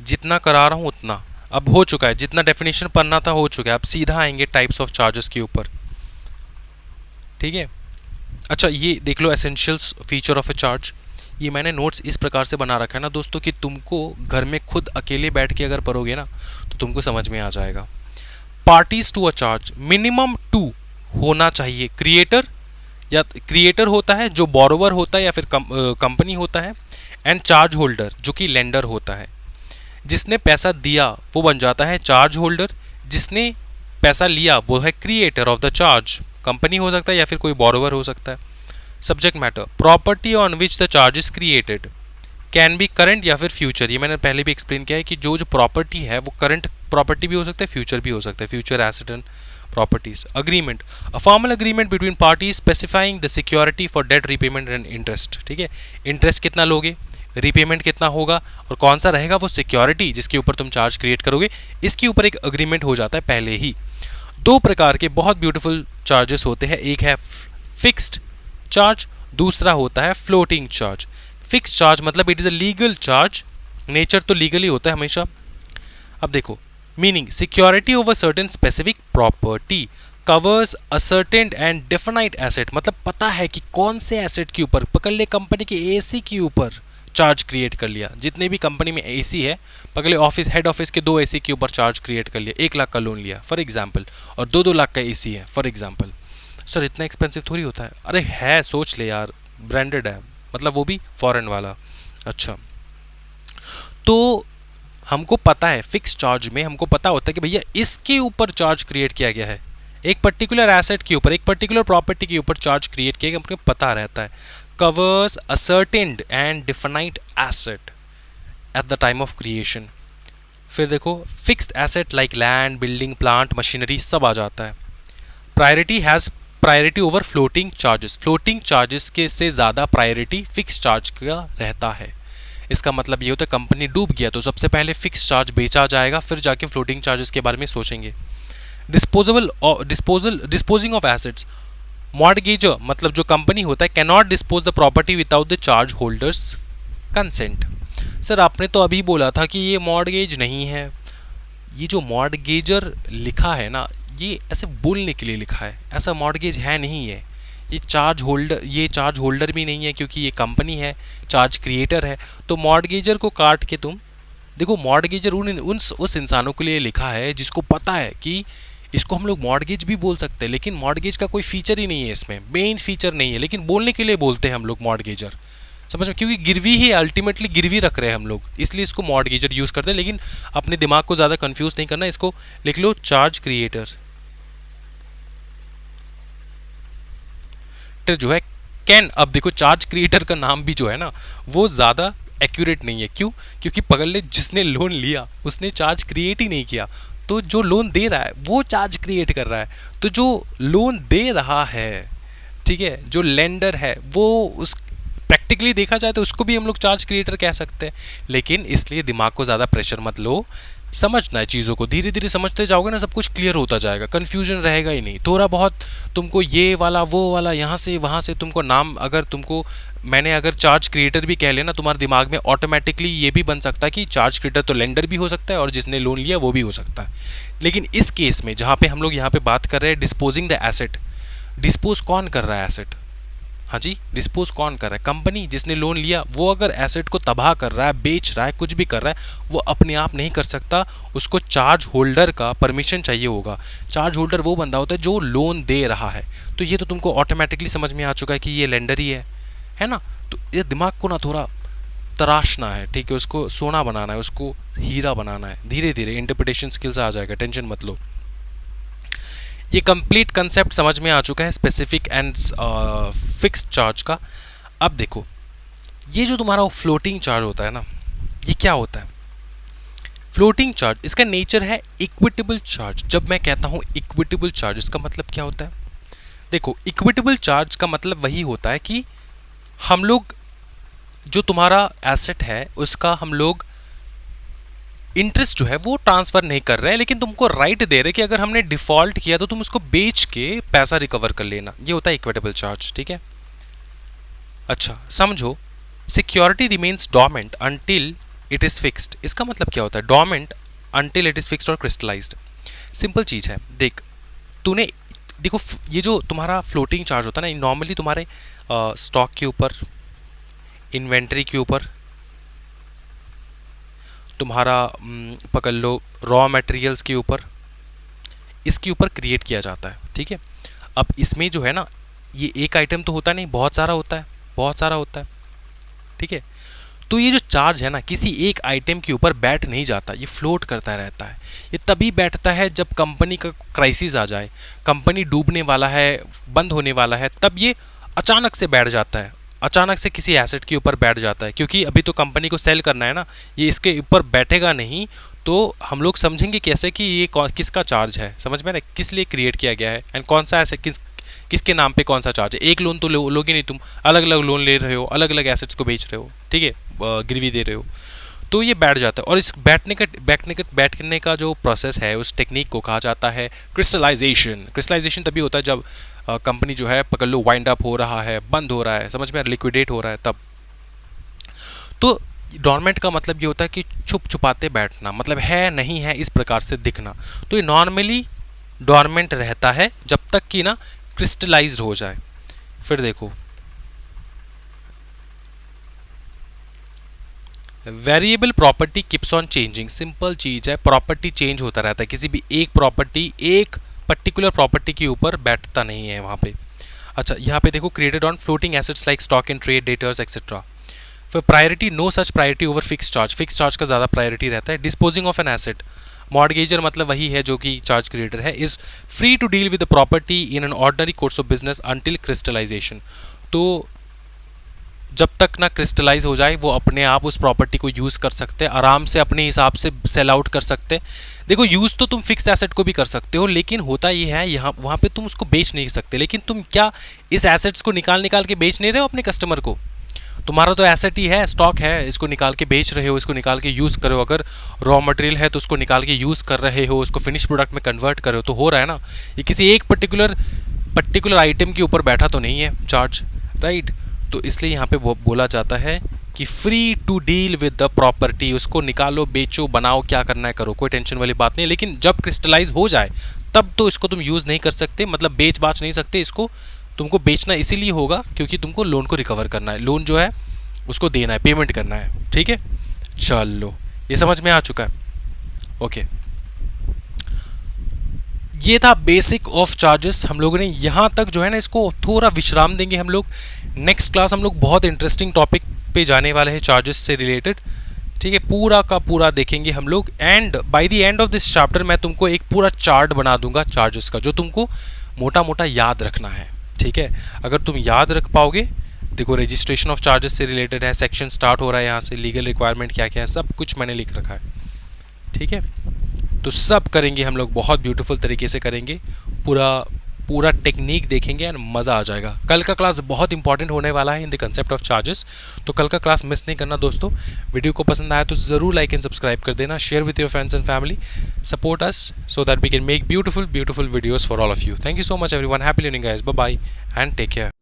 जितना करा रहा हूँ उतना अब हो चुका है, जितना डेफिनेशन पढ़ना था हो चुका है। अब सीधा आएंगे टाइप्स ऑफ चार्जेस के ऊपर। ठीक है, अच्छा ये देख लो essentials feature of a charge. ये मैंने नोट्स इस प्रकार से बना रखा है ना दोस्तों कि तुमको घर में खुद अकेले बैठ के अगर पढ़ोगे ना तो तुमको समझ में आ जाएगा। Parties to a charge, minimum 2 होना चाहिए। क्रिएटर होता है जो बोरोवर होता है या फिर कंपनी होता है, एंड चार्ज होल्डर जो कि लेंडर होता है। जिसने पैसा दिया वो बन जाता है चार्ज होल्डर, जिसने पैसा लिया वो है creator of the charge. Company हो सकता है या फिर कोई बोरोवर हो सकता है। Subject matter, property on which the charge is created can be current या फिर फ्यूचर। ये मैंने पहले भी एक्सप्लेन किया है कि जो प्रॉपर्टी है वो करंट प्रॉपर्टी भी हो सकता है, फ्यूचर भी हो सकता है, future asset and properties. Agreement, a formal agreement between parties specifying the security for debt repayment and interest. ठीक है, इंटरेस्ट कितना लोगे, रीपेमेंट कितना होगा, और कौन सा रहेगा वो सिक्योरिटी जिसके ऊपर तुम चार्ज क्रिएट करोगे, इसके ऊपर एक अग्रीमेंट हो जाता है पहले ही। 2 प्रकार के बहुत ब्यूटीफुल चार्जेस होते हैं, एक है फिक्स्ड चार्ज, दूसरा होता है फ्लोटिंग चार्ज। फिक्स चार्ज मतलब it is a legal charge, nature तो लीगल ही होता है हमेशा। अब देखो meaning, security over certain specific property covers a certain and definite asset, मतलब पता है कि कौन से एसेट के ऊपर, पकड़ ले कंपनी के एसी के ऊपर चार्ज क्रिएट कर लिया, जितने भी कंपनी में एसी है पकड़ ले, ऑफिस हेड ऑफिस के 2 एसी के ऊपर चार्ज क्रिएट कर लिया, 1 लाख का लोन लिया फॉर एग्जाम्पल, और 2-2 लाख का एसी है फॉर एग्जाम्पल। सर इतना एक्सपेंसिव थोड़ी होता है, अरे है, सोच ले यार, ब्रांडेड है, मतलब वो भी फॉरेन वाला। अच्छा, तो हमको पता है फिक्स चार्ज में हमको पता होता है कि भैया इसके ऊपर चार्ज क्रिएट किया गया है, एक पर्टिकुलर एसेट के ऊपर, एक पर्टिकुलर प्रॉपर्टी के ऊपर चार्ज क्रिएट किया गया, हमको पता रहता है। Covers a certain and defined asset at the time of creation. फिर देखो fixed asset like land, building, plant, machinery सब आ जाता है। Priority has priority over floating charges, floating charges के से ज़्यादा प्रायोरिटी फिक्स चार्ज का रहता है। इसका मतलब ये होता है कंपनी डूब गया तो सबसे पहले फिक्स चार्ज बेचा जाएगा, फिर जाके फ्लोटिंग चार्जेस के बारे में सोचेंगे। डिस्पोजिंग ऑफ एसेट्स, मॉर्गेजर मतलब जो कंपनी होता है can not dispose the property without the charge holders consent. Sir आपने तो अभी बोला था कि ये मॉर्गेज नहीं है, ये जो मॉर्गेजर लिखा है ना, ये ऐसे बोलने के लिए लिखा है, ऐसा मॉर्गेज है नहीं है, ये चार्ज होल्डर भी नहीं है क्योंकि ये कंपनी है, चार्ज क्रिएटर है। तो मॉर्गेजर को काट के तुम देखो, मॉर्गेजर उस इंसानों के लिए लिखा है जिसको पता है कि इसको हम लोग मॉर्गेज भी बोल सकते हैं, लेकिन मॉर्गेज का कोई फीचर ही नहीं है, इसमें मेन फीचर नहीं है, लेकिन बोलने के लिए बोलते हैं हम लोग मॉर्गेजर, समझ में, क्योंकि गिरवी ही अल्टीमेटली गिरवी रख रहे हैं हम लोग, इसलिए इसको मॉर्गेजर यूज़ करते हैं। लेकिन अपने दिमाग को ज़्यादा कंफ्यूज नहीं करना, इसको लिख लो चार्ज क्रिएटर जो है कैन। अब देखो चार्ज क्रिएटर का नाम भी जो है ना वो ज़्यादा एक्यूरेट नहीं है, क्यों? क्योंकि पकड़ ले जिसने लोन लिया उसने चार्ज क्रिएट ही नहीं किया, तो जो लोन दे रहा है वो चार्ज क्रिएट कर रहा है। तो जो लोन दे रहा है, ठीक है, जो लेंडर है वो उस प्रैक्टिकली देखा जाए तो उसको भी हम लोग चार्ज क्रिएटर कह सकते हैं, लेकिन इसलिए दिमाग को ज़्यादा प्रेशर मत लो, समझना है चीज़ों को, धीरे धीरे समझते जाओगे ना सब कुछ क्लियर होता जाएगा, कन्फ्यूजन रहेगा ही नहीं। थोड़ा बहुत तुमको ये वाला वो वाला यहाँ से वहाँ से तुमको नाम, अगर तुमको मैंने अगर चार्ज क्रिएटर भी कह लिया ना, तुम्हारे दिमाग में ऑटोमेटिकली ये भी बन सकता है कि चार्ज क्रिएटर तो लेंडर भी हो सकता है और जिसने लोन लिया वो भी हो सकता है। लेकिन इस केस में जहाँ पे हम लोग यहाँ पे बात कर रहे हैं डिस्पोजिंग द एसेट, डिस्पोज कौन कर रहा है एसेट? हाँ जी, डिस्पोज कौन कर रहा है? कंपनी जिसने लोन लिया वो अगर एसेट को तबाह कर रहा है, बेच रहा है, कुछ भी कर रहा है, वो अपने आप नहीं कर सकता, उसको चार्ज होल्डर का परमिशन चाहिए होगा। चार्ज होल्डर वो बंदा होता है जो लोन दे रहा है। तो ये तो तुमको ऑटोमेटिकली समझ में आ चुका है कि ये लेंडर ही है ना? तो ये दिमाग को ना थोड़ा तराशना है, ठीक है, उसको सोना बनाना है, उसको हीरा बनाना है, धीरे धीरे इंटरप्रिटेशन स्किल्स आ जाएगा, टेंशन मत लो। ये कंप्लीट कंसेप्ट समझ में आ चुका है स्पेसिफिक एंड फिक्स्ड चार्ज का। अब देखो ये जो तुम्हारा फ्लोटिंग चार्ज होता है ना, ये क्या होता है? फ्लोटिंग चार्ज, इसका नेचर है इक्विटेबल चार्ज। जब मैं कहता हूँ इक्विटेबल चार्ज, इसका मतलब क्या होता है? देखो इक्विटेबल चार्ज का मतलब वही होता है कि हम लोग जो तुम्हारा एसेट है उसका हम लोग इंटरेस्ट जो है वो ट्रांसफर नहीं कर रहे हैं, लेकिन तुमको राइट दे रहे कि अगर हमने डिफॉल्ट किया तो तुम उसको बेच के पैसा रिकवर कर लेना। ये होता है इक्विटेबल चार्ज, ठीक है। अच्छा समझो, security remains dormant until it is fixed. इसका मतलब क्या होता है? Dormant until it is fixed और क्रिस्टलाइज्ड। सिंपल चीज है, देखो ये जो तुम्हारा फ्लोटिंग चार्ज होता है ना, नॉर्मली तुम्हारे स्टॉक के ऊपर, इन्वेंट्री के ऊपर, तुम्हारा पकड़ लो रॉ मटेरियल्स के ऊपर, इसके ऊपर क्रिएट किया जाता है, ठीक है। अब इसमें जो है ना, ये एक आइटम तो होता नहीं, बहुत सारा होता है, ठीक है। तो ये जो चार्ज है ना, किसी एक आइटम के ऊपर बैठ नहीं जाता, ये फ्लोट करता रहता है। ये तभी बैठता है जब कंपनी का क्राइसिस आ जाए, कंपनी डूबने वाला है, बंद होने वाला है, तब ये अचानक से बैठ जाता है, अचानक से किसी एसेट के ऊपर बैठ जाता है, क्योंकि अभी तो कंपनी को सेल करना है ना, ये इसके ऊपर बैठेगा नहीं। तो हम लोग समझेंगे कैसे कि ये किसका चार्ज है, समझ में ना, किस लिए क्रिएट किया गया है एंड कौन सा एसेट किसके नाम पे कौन सा चार्ज है। एक लोन तो लोगे नहीं तुम, अलग अलग लोन ले रहे हो, अलग अलग एसेट्स को बेच रहे हो, ठीक है, गिरवी दे रहे हो, तो ये बैठ जाता है। और इस बैठने का जो प्रोसेस है, उस टेक्निक को कहा जाता है क्रिस्टलाइजेशन। क्रिस्टलाइजेशन तभी होता है जब कंपनी जो है पकड़ लो वाइंड अप हो रहा है, बंद हो रहा है, समझ में, लिक्विडेट हो रहा है, तब। तो डॉर्मेंट का मतलब ये होता है कि छुप छुपाते बैठना, मतलब है नहीं है इस प्रकार से दिखना। तो ये नॉर्मली डॉर्मेंट रहता है जब तक कि ना क्रिस्टलाइज्ड हो जाए। फिर देखो variable property keeps on changing, simple चीज है, प्रॉपर्टी चेंज होता रहता है, किसी भी एक प्रॉपर्टी एक पर्टिकुलर प्रॉपर्टी के ऊपर बैठता नहीं है वहां पे। अच्छा यहाँ पे देखो created on floating assets like stock and trade debtors etcetera. फिर priority, no such priority over fix charge का ज़्यादा प्रायोरिटी रहता है। Disposing of an asset, mortgager मतलब वही है जो कि चार्ज क्रिएटर है, is free to deal with the property in an ordinary course of business until crystallization. तो जब तक ना क्रिस्टलाइज हो जाए वो अपने आप उस प्रॉपर्टी को यूज़ कर सकते हैं, आराम से अपने हिसाब से सेल आउट कर सकते हैं। देखो यूज़ तो तुम फिक्स एसेट को भी कर सकते हो, लेकिन होता ये है यहाँ वहाँ पे तुम उसको बेच नहीं सकते। लेकिन तुम क्या इस एसेट्स को निकाल निकाल के बेच नहीं रहे हो अपने कस्टमर को? तुम्हारा तो एसेट ही है, स्टॉक है, इसको निकाल के बेच रहे हो, इसको निकाल के यूज़ कर रहे हो। अगर रॉ मटेरियल है तो उसको निकाल के यूज़ कर रहे हो, उसको फिनिश प्रोडक्ट में कन्वर्ट कर रहे हो, तो हो रहा है ना। ये किसी एक पर्टिकुलर आइटम के ऊपर बैठा तो नहीं है चार्ज, राइट। तो इसलिए यहाँ पे बोला जाता है कि free to deal with the property, उसको निकालो बेचो बनाओ क्या करना है करो, कोई टेंशन वाली बात नहीं। लेकिन जब क्रिस्टलाइज हो जाए तब तो इसको तुम यूज़ नहीं कर सकते, मतलब बेच बाच नहीं सकते इसको। तुमको बेचना इसीलिए होगा क्योंकि तुमको लोन को रिकवर करना है, लोन जो है उसको देना है, पेमेंट करना है, ठीक है। चलो ये समझ में आ चुका है, ओके। ये था बेसिक ऑफ चार्जेस। हम लोगों ने यहाँ तक जो है ना इसको थोड़ा विश्राम देंगे हम लोग। नेक्स्ट क्लास हम लोग बहुत इंटरेस्टिंग टॉपिक पे जाने वाले हैं चार्जेस से रिलेटेड, ठीक है, पूरा का पूरा देखेंगे हम लोग। And by the end of this chapter मैं तुमको एक पूरा चार्ट बना दूंगा चार्जेस का, जो तुमको मोटा मोटा याद रखना है, ठीक है। अगर तुम याद रख पाओगे, देखो रजिस्ट्रेशन ऑफ चार्जेस से रिलेटेड है, सेक्शन स्टार्ट हो रहा है यहाँ से, लीगल रिक्वायरमेंट क्या क्या है सब कुछ मैंने लिख रखा है, ठीक है। तो सब करेंगे हम लोग, बहुत ब्यूटीफुल तरीके से करेंगे, पूरा टेक्निक देखेंगे एंड मज़ा आ जाएगा। कल का क्लास बहुत इंपॉर्टेंट होने वाला है in the concept of charges, तो कल का क्लास मिस नहीं करना दोस्तों। वीडियो को पसंद आया तो ज़रूर लाइक एंड सब्सक्राइब कर देना, share with your friends and family, support us so that we can make beautiful videos for all of you. Thank you so much everyone, happy learning guys, bye bye and take care.